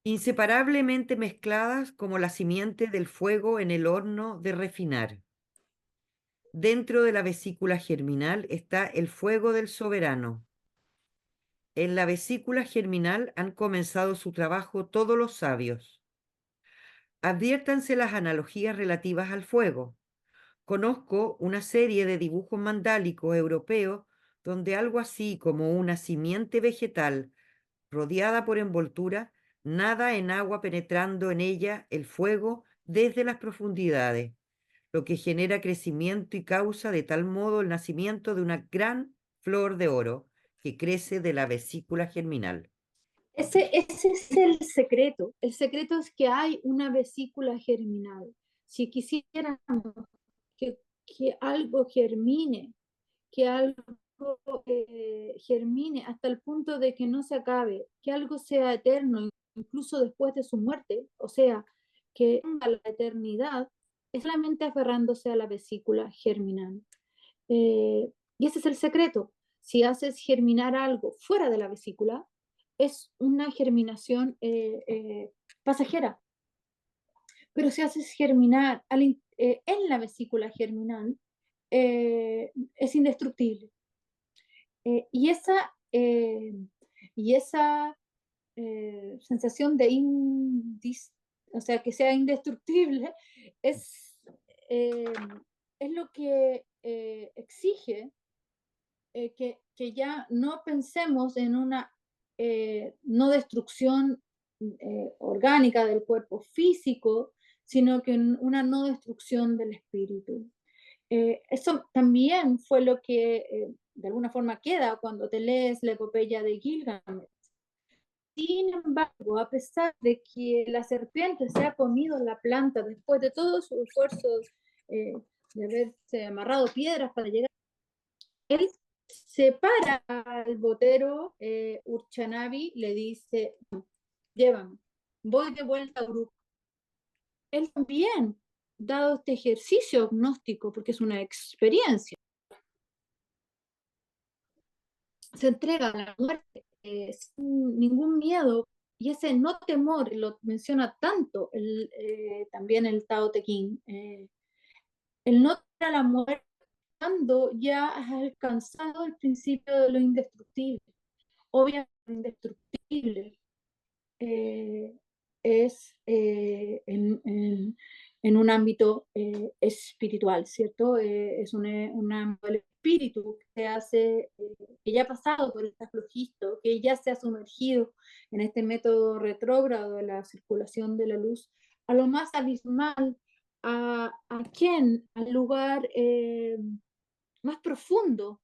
inseparablemente mezcladas como la simiente del fuego en el horno de refinar. Dentro de la vesícula germinal está el fuego del soberano. En la vesícula germinal han comenzado su trabajo todos los sabios. Adviértanse las analogías relativas al fuego. Conozco una serie de dibujos mandálicos europeos donde algo así como una simiente vegetal rodeada por envoltura nada en agua penetrando en ella el fuego desde las profundidades, lo que genera crecimiento y causa de tal modo el nacimiento de una gran flor de oro que crece de la vesícula germinal. Ese es el secreto. El secreto es que hay una vesícula germinal. Si quisiéramos que algo germine, que algo germine hasta el punto de que no se acabe, que algo sea eterno, incluso después de su muerte, o sea, que a la eternidad, es solamente aferrándose a la vesícula germinal. Y ese es el secreto. Si haces germinar algo fuera de la vesícula, es una germinación pasajera. Pero si haces germinar en la vesícula germinal, es indestructible. Y esa sensación de o sea, que sea indestructible es, eh, es lo que exige que ya no pensemos en una no destrucción orgánica del cuerpo físico, sino que en una no destrucción del espíritu. Eso también fue lo que de alguna forma queda cuando te lees la epopeya de Gilgamesh. Sin embargo, a pesar de que la serpiente se ha comido la planta después de todos sus esfuerzos de haberse amarrado piedras para llegar, él separa al botero Urchanavi, le dice, llévame, voy de vuelta a Uruk. Él también, dado este ejercicio gnóstico, porque es una experiencia, se entrega a la muerte sin ningún miedo y ese no temor lo menciona tanto también el Tao Te Ching, el no temer a la muerte cuando ya has alcanzado el principio de lo indestructible. Obviamente, indestructible eh, es en un ámbito espiritual, ¿cierto? Es un espíritu que se hace, que ya ha pasado por este flojisto, que ya se ha sumergido en este método retrógrado de la circulación de la luz, a lo más abismal, a quién, al lugar más profundo,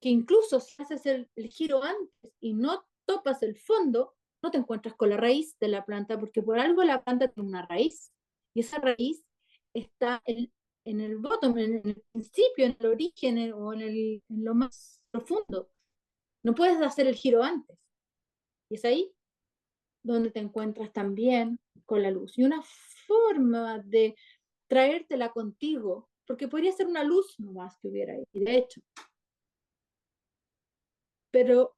que incluso si haces el giro antes y no topas el fondo, no te encuentras con la raíz de la planta, porque por algo la planta tiene una raíz, y esa raíz está en el bottom, en el principio, en el origen, o en lo más profundo. No puedes hacer el giro antes. Y es ahí donde te encuentras también con la luz. Y una forma de traértela contigo, porque podría ser una luz nomás que hubiera ahí, de hecho, pero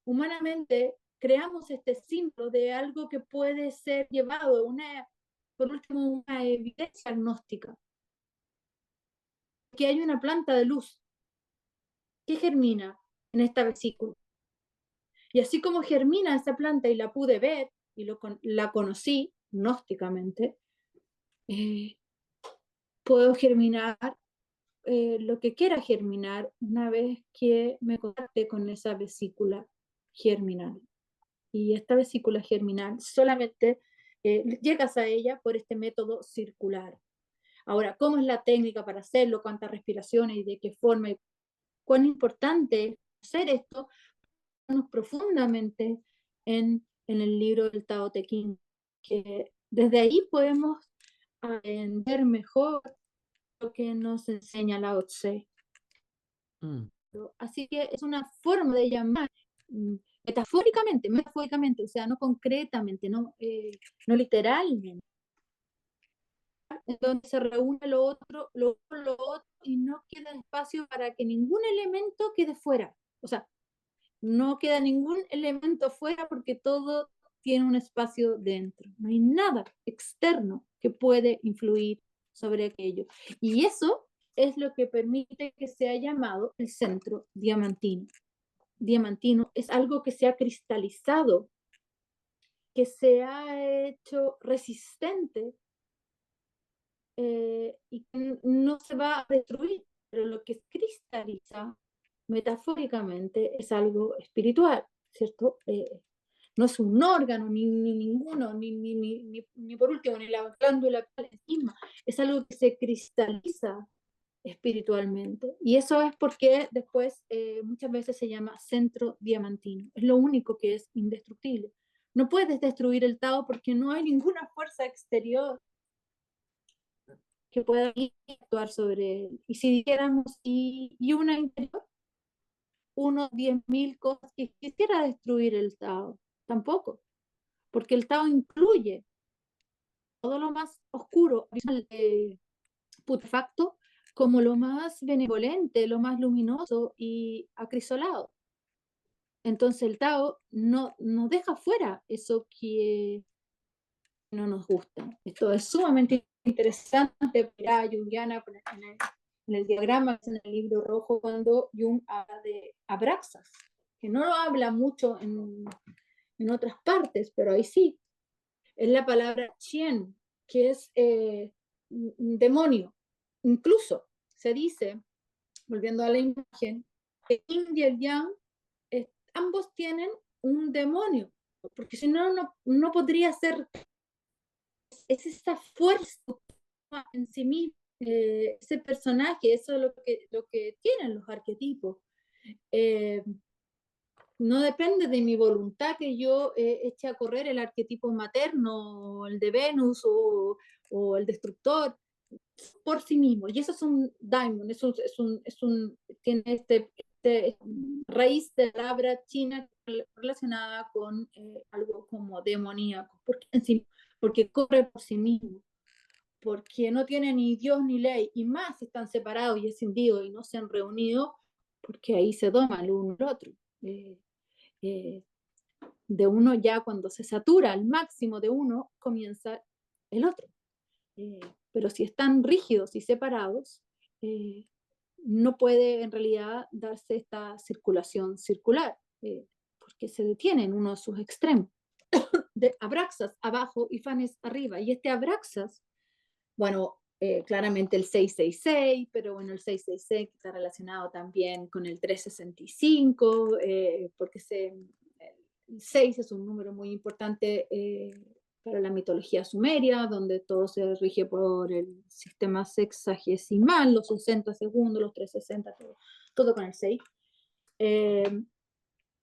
humanamente creamos este símbolo de algo que puede ser llevado, por último, una evidencia agnóstica, que hay una planta de luz que germina en esta vesícula. Y así como germina esa planta y la pude ver y la conocí gnósticamente, eh, puedo germinar lo que quiera germinar una vez que me contacte con esa vesícula germinal. Y esta vesícula germinal solamente llegas a ella por este método circular. Ahora, ¿cómo es la técnica para hacerlo? ¿Cuántas respiraciones y de qué forma? Y ¿cuán importante es hacer esto? Profundamente en el libro del Tao Te Ching, que desde ahí podemos aprender mejor lo que nos enseña Lao Tse. Así que es una forma de llamar metafóricamente, o sea, no concretamente, no literalmente, en donde se reúne lo otro y no queda espacio para que ningún elemento quede fuera. O sea, no queda ningún elemento fuera porque todo tiene un espacio dentro. No hay nada externo que puede influir sobre aquello. Y eso es lo que permite que sea llamado el centro diamantino. Diamantino es algo que se ha cristalizado, que se ha hecho resistente y que no se va a destruir, pero lo que cristaliza metafóricamente es algo espiritual, ¿cierto? No es un órgano, ni ninguno, ni por último, ni la glándula misma, es algo que se cristaliza espiritualmente. Y eso es porque después muchas veces se llama centro diamantino. Es lo único que es indestructible. No puedes destruir el Tao porque no hay ninguna fuerza exterior que pueda actuar sobre él. Y si dijéramos, y una interior, unos 10.000 cosas que quisiera destruir el Tao, tampoco, porque el Tao incluye todo lo más oscuro, putrefacto, como lo más benevolente, lo más luminoso y acrisolado. Entonces el Tao no nos deja fuera eso que no nos gusta. Esto es sumamente interesante para Jungiana en el diagrama, en el libro rojo, cuando Jung habla de abraxas, que no lo habla mucho en otras partes, pero ahí sí. Es la palabra chien, que es un demonio. Incluso se dice, volviendo a la imagen, que Yin y el Yang ambos tienen un demonio, porque si no, no podría ser, es esa fuerza en sí mismo, ese personaje, eso es lo que tienen los arquetipos. Eh, no depende de mi voluntad que yo eche a correr el arquetipo materno, o el de Venus o el destructor por sí mismo. Y eso es un daimon, tiene este raíz de palabra china relacionada con algo como demoníaco, porque corre por sí mismo, porque no tiene ni Dios ni ley, y más están separados y escindidos y no se han reunido, porque ahí se doman el uno al otro. Eh, de uno ya cuando se satura al máximo de uno, comienza el otro. Pero si están rígidos y separados, no puede en realidad darse esta circulación circular, porque se detiene en uno de sus extremos. De abraxas abajo y fanes arriba. Y este abraxas, bueno, claramente el 666, pero bueno, el 666 está relacionado también con el 365, porque el 6 es un número muy importante para la mitología sumeria, donde todo se rige por el sistema sexagesimal, los 60 segundos, los 360, todo con el 6.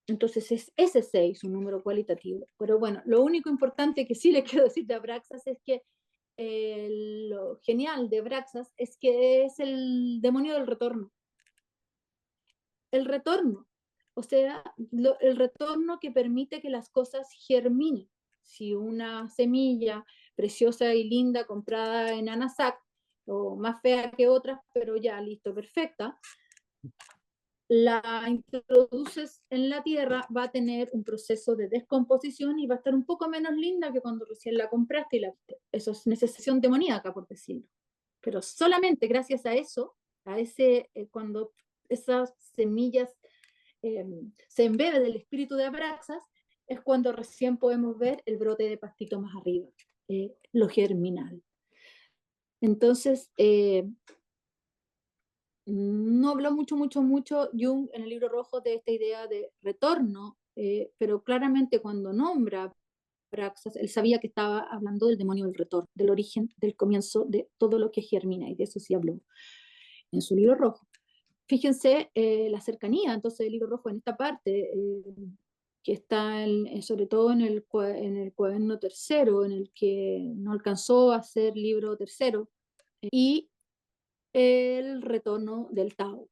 Entonces es ese 6, un número cualitativo. Pero bueno, lo único importante que sí le quiero decir de Abraxas es que lo genial de Abraxas es que es el demonio del retorno. El retorno, o sea, el retorno que permite que las cosas germinen. Si una semilla preciosa y linda comprada en Anasac, o más fea que otras, pero ya listo, perfecta, la introduces en la tierra, va a tener un proceso de descomposición y va a estar un poco menos linda que cuando recién la compraste y la viste. Eso es necesión demoníaca, por decirlo. Pero solamente gracias a eso, a ese, cuando esas semillas se embebe del espíritu de Abraxas, es cuando recién podemos ver el brote de pastito más arriba, lo germinal. Entonces, no habló mucho Jung en el libro rojo de esta idea de retorno, pero claramente cuando nombra Praxas, él sabía que estaba hablando del demonio del retorno, del origen, del comienzo de todo lo que germina, y de eso sí habló en su libro rojo. Fíjense la cercanía, entonces, del libro rojo en esta parte, que está sobre todo en el cuaderno tercero, en el que no alcanzó a ser libro tercero, y el retorno del Tao.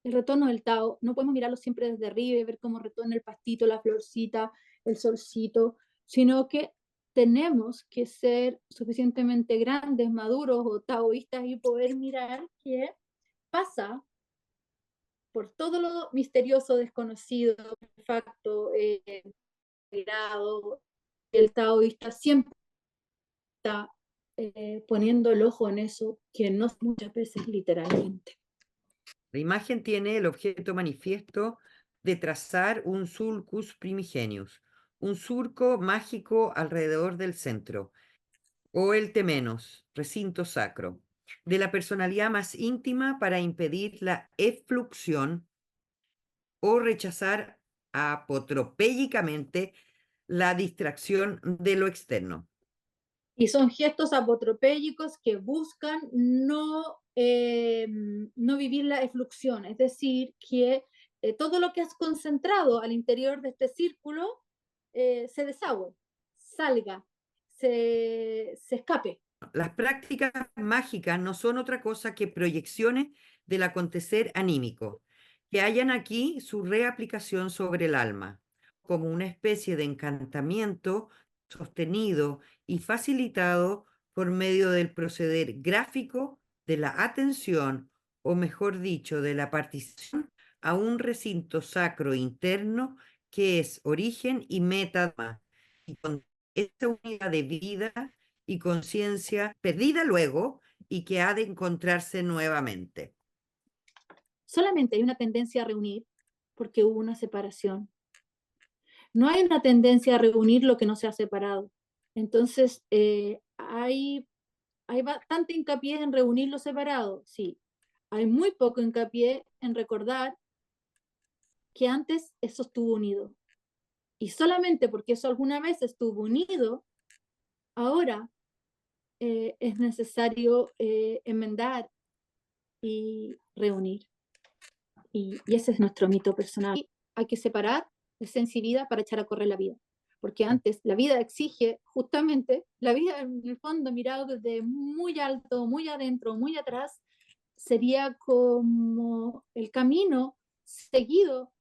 El retorno del Tao, no podemos mirarlo siempre desde arriba y ver cómo retorna el pastito, la florcita, el solcito, sino que tenemos que ser suficientemente grandes, maduros o taoístas y poder mirar qué pasa por todo lo misterioso, desconocido, facto, mirado. El taoísta siempre está poniendo el ojo en eso, que no muchas veces literalmente. La imagen tiene el objeto manifiesto de trazar un sulcus primigenius, un surco mágico alrededor del centro, o el temenos, recinto sacro, de la personalidad más íntima para impedir la efluxión o rechazar apotropélicamente la distracción de lo externo. Y son gestos apotropélicos que buscan no vivir la efluxión, es decir, que todo lo que has concentrado al interior de este círculo se desagüe, salga, se escape. Las prácticas mágicas no son otra cosa que proyecciones del acontecer anímico, que hallan aquí su reaplicación sobre el alma, como una especie de encantamiento sostenido y facilitado por medio del proceder gráfico de la atención, o mejor dicho, de la participación a un recinto sacro interno que es origen y meta, y con esta unidad de vida y conciencia perdida luego y que ha de encontrarse nuevamente. Solamente hay una tendencia a reunir porque hubo una separación. No hay una tendencia a reunir lo que no se ha separado. Entonces, hay bastante hincapié en reunir lo separado, sí. Hay muy poco hincapié en recordar que antes eso estuvo unido. Y solamente porque eso alguna vez estuvo unido, ahora es necesario enmendar y reunir. Y ese es nuestro mito personal. Y hay que separar esencia y vida para echar a correr la vida. Porque antes la vida exige justamente, la vida en el fondo mirado desde muy alto, muy adentro, muy atrás, sería como el camino seguido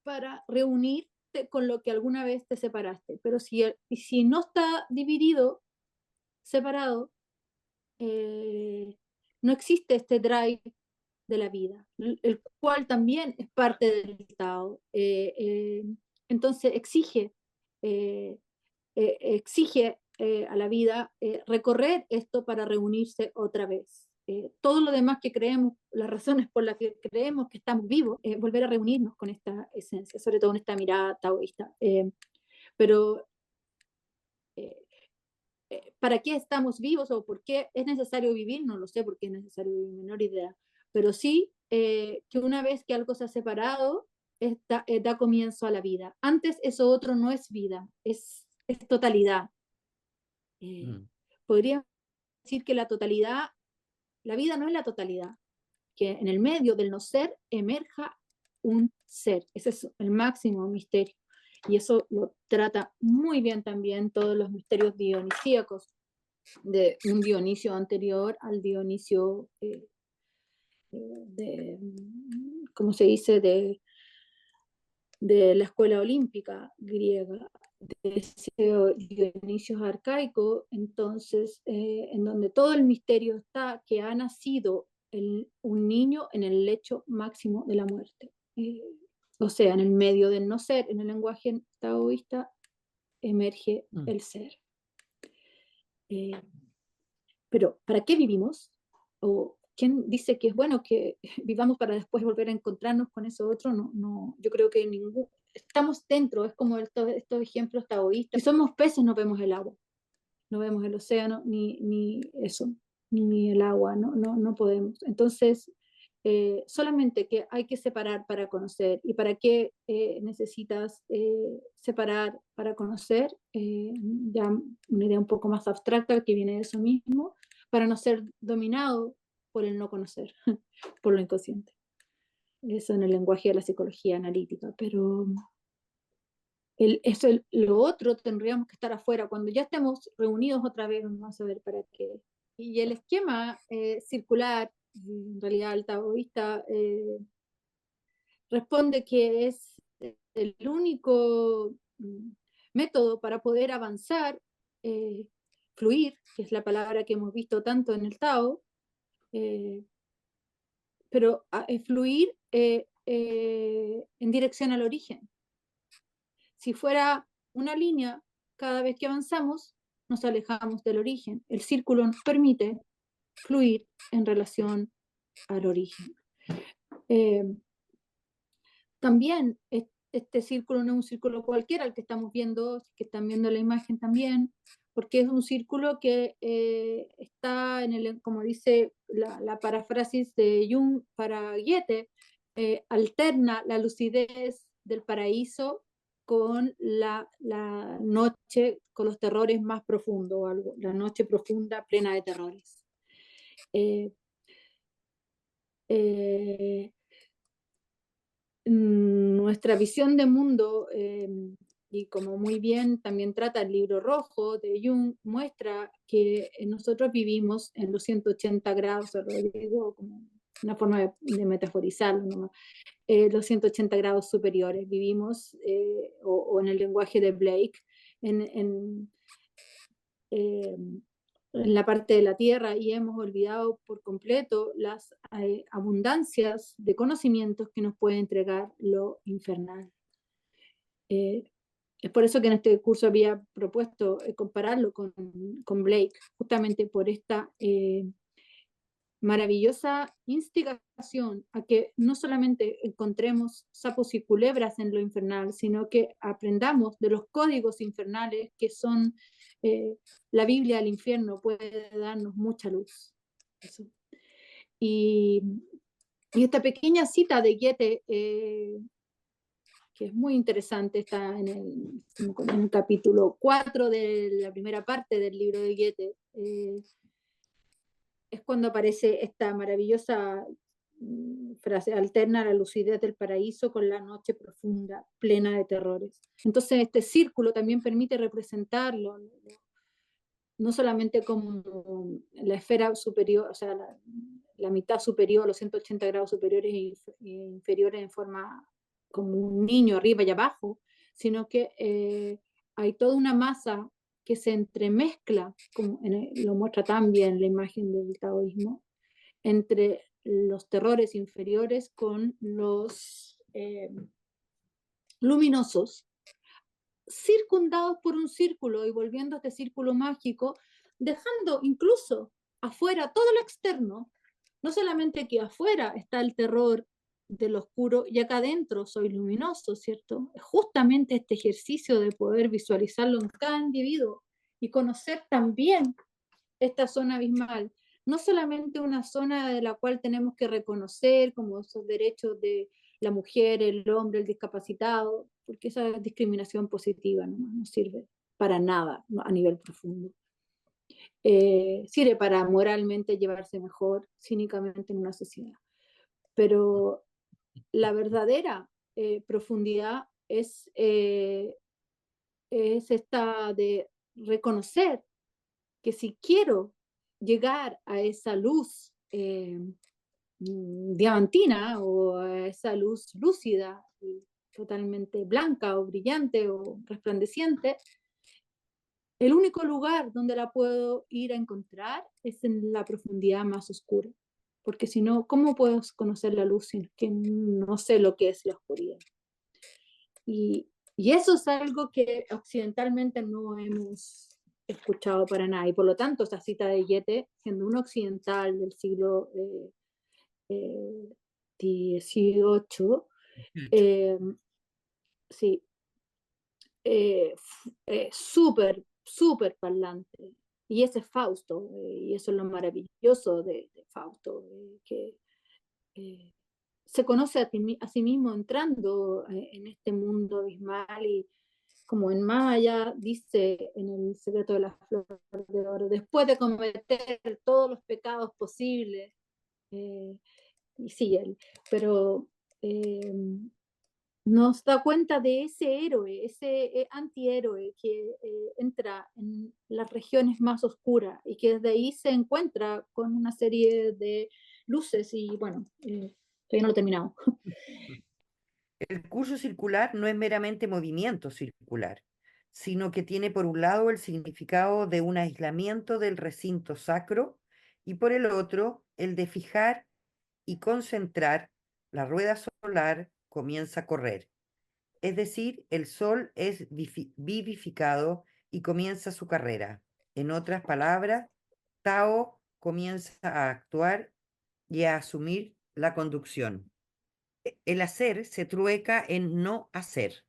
para reunirte con lo que alguna vez te separaste. Pero si no está dividido, separado, no existe este drive de la vida, el cual también es parte del Estado. Entonces exige exige a la vida recorrer esto para reunirse otra vez. Todo lo demás que creemos, las razones por las que creemos que estamos vivos, volver a reunirnos con esta esencia, sobre todo en esta mirada taoísta. Pero ¿para qué estamos vivos o por qué es necesario vivir? No lo sé por qué es necesario vivir, menor idea. Pero sí que una vez que algo se ha separado, da comienzo a la vida. Antes eso otro no es vida, es totalidad. Podría decir que la totalidad, la vida no es la totalidad, que en el medio del no ser emerja un ser. Ese es el máximo misterio. Y eso lo trata muy bien también todos los misterios dionisíacos, de un Dionisio anterior al Dionisio de, ¿cómo se dice?, de la escuela olímpica griega, de ese Dionisio arcaico, entonces, en donde todo el misterio está que ha nacido un niño en el lecho máximo de la muerte. O sea, en el medio del no ser, en el lenguaje taoísta, emerge el ser. Pero ¿para qué vivimos? ¿O quién dice que es bueno que vivamos para después volver a encontrarnos con eso otro? No, yo creo que estamos dentro, es como estos ejemplos taoístas. Si somos peces no vemos el agua, no vemos el océano, ni eso, ni el agua, no podemos. Entonces, solamente que hay que separar para conocer. ¿Y para qué necesitas separar para conocer? Ya una idea un poco más abstracta que viene de eso mismo, para no ser dominado por el no conocer, por lo inconsciente. Eso en el lenguaje de la psicología analítica, pero lo otro tendríamos que estar afuera. Cuando ya estemos reunidos otra vez, vamos a ver para qué. Y el esquema circular, en realidad el taoísta, responde que es el único método para poder avanzar, fluir, que es la palabra que hemos visto tanto en el Tao, pero fluir en dirección al origen. Si fuera una línea, cada vez que avanzamos, nos alejamos del origen. El círculo nos permite fluir en relación al origen. También este círculo no es un círculo cualquiera, el que estamos viendo, que están viendo la imagen también, porque es un círculo que está como dice la paráfrasis de Jung para Goethe, alterna la lucidez del paraíso con la noche, con los terrores más profundos, o algo, la noche profunda plena de terrores. Nuestra visión de mundo, y como muy bien también trata el libro rojo de Jung, muestra que nosotros vivimos en los 180 grados, lo digo como una forma de metaforizarlo, ¿no? Los 180 grados superiores, vivimos, o en el lenguaje de Blake, en la parte de la tierra, y hemos olvidado por completo las abundancias de conocimientos que nos puede entregar lo infernal. Es por eso que en este curso había propuesto compararlo con Blake, justamente por esta maravillosa instigación a que no solamente encontremos sapos y culebras en lo infernal, sino que aprendamos de los códigos infernales que son la Biblia del infierno, puede darnos mucha luz. Eso. Y esta pequeña cita de Goethe, que es muy interesante, está en el capítulo 4 de la primera parte del libro de Goethe, es cuando aparece esta maravillosa frase: alterna la lucidez del paraíso con la noche profunda, plena de terrores. Entonces este círculo también permite representarlo, no solamente como la esfera superior, o sea, la mitad superior, los 180 grados superiores e inferiores en forma como un niño arriba y abajo, sino que hay toda una masa que se entremezcla, como lo muestra también la imagen del taoísmo, entre los terrores inferiores con los luminosos, circundados por un círculo y volviendo a este círculo mágico, dejando incluso afuera todo lo externo, no solamente que afuera está el terror del oscuro y acá adentro soy luminoso, ¿cierto? Es justamente este ejercicio de poder visualizarlo en cada individuo y conocer también esta zona abismal, no solamente una zona de la cual tenemos que reconocer como esos derechos de la mujer, el hombre, el discapacitado, porque esa discriminación positiva no sirve para nada a nivel profundo. Sirve para moralmente llevarse mejor, cínicamente en una sociedad. Pero la verdadera profundidad es esta de reconocer que si quiero llegar a esa luz diamantina o a esa luz lúcida, totalmente blanca o brillante o resplandeciente, el único lugar donde la puedo ir a encontrar es en la profundidad más oscura. Porque si no, ¿cómo puedo conocer la luz si que no sé lo que es la oscuridad? Y eso es algo que occidentalmente no hemos escuchado para nada. Y por lo tanto, esta cita de Goethe, siendo un occidental del siglo XVIII, eh, sí, súper parlante. Y ese es Fausto, y eso es lo maravilloso de Fausto, que eh, se conoce a sí mismo entrando en este mundo abismal y como en Maya dice en el secreto de la flor de oro, después de cometer todos los pecados posibles, eh, y sigue él, pero eh, nos da cuenta de ese héroe, ese antihéroe que entra en las regiones más oscuras y que desde ahí se encuentra con una serie de luces y bueno, todavía no lo he terminado. El curso circular no es meramente movimiento circular, sino que tiene por un lado el significado de un aislamiento del recinto sacro y por el otro el de fijar y concentrar. La rueda solar comienza a correr. Es decir, el sol es vivificado y comienza su carrera. En otras palabras, Tao comienza a actuar y a asumir la conducción. El hacer se trueca en no hacer.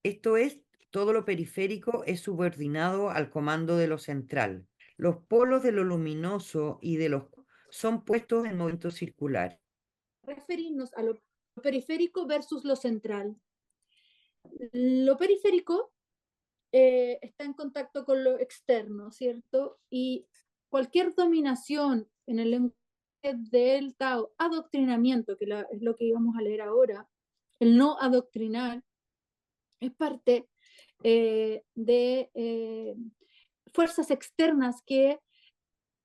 Esto es, todo lo periférico es subordinado al comando de lo central. Los polos de lo luminoso y de los son puestos en movimiento circular. Referirnos a lo periférico versus lo central. Lo periférico está en contacto con lo externo, ¿cierto? Y cualquier dominación en el lenguaje del Tao, adoctrinamiento, que es lo que íbamos a leer ahora, el no adoctrinar, es parte de fuerzas externas que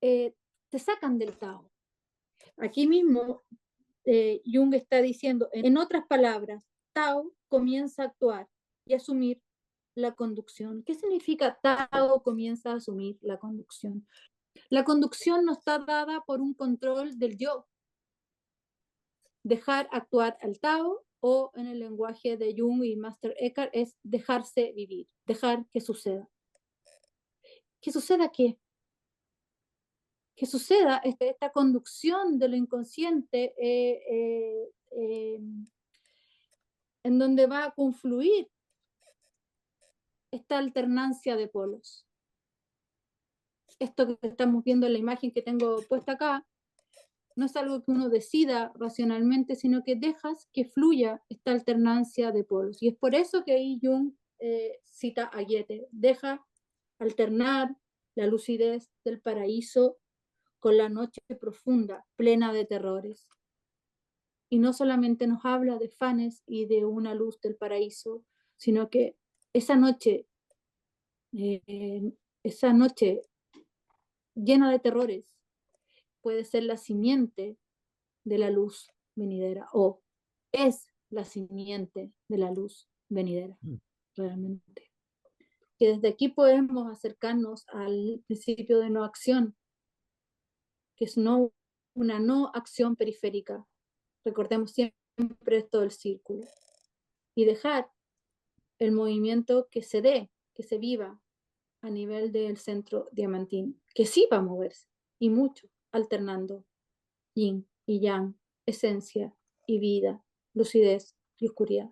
te sacan del Tao. Aquí mismo Jung está diciendo, en otras palabras, Tao comienza a actuar y asumir la conducción. ¿Qué significa Tao comienza a asumir la conducción? La conducción no está dada por un control del yo. Dejar actuar al Tao o en el lenguaje de Jung y Master Eckhart es dejarse vivir, dejar que suceda. ¿Qué suceda qué? Que suceda esta conducción de lo inconsciente en donde va a confluir esta alternancia de polos. Esto que estamos viendo en la imagen que tengo puesta acá, no es algo que uno decida racionalmente, sino que dejas que fluya esta alternancia de polos. Y es por eso que ahí Jung cita a Goethe, deja alternar la lucidez del paraíso con la noche profunda, plena de terrores. Y no solamente nos habla de Fanes y de una luz del paraíso, sino que esa noche, eh, esa noche llena de terrores, puede ser la simiente de la luz venidera o es la simiente de la luz venidera, realmente. Que desde aquí podemos acercarnos al principio de no acción, que es una no acción periférica. Recordemos siempre esto del círculo. Y dejar el movimiento que se dé, que se viva a nivel del centro diamantino, que sí va a moverse, y mucho, alternando yin y yang, esencia y vida, lucidez y oscuridad.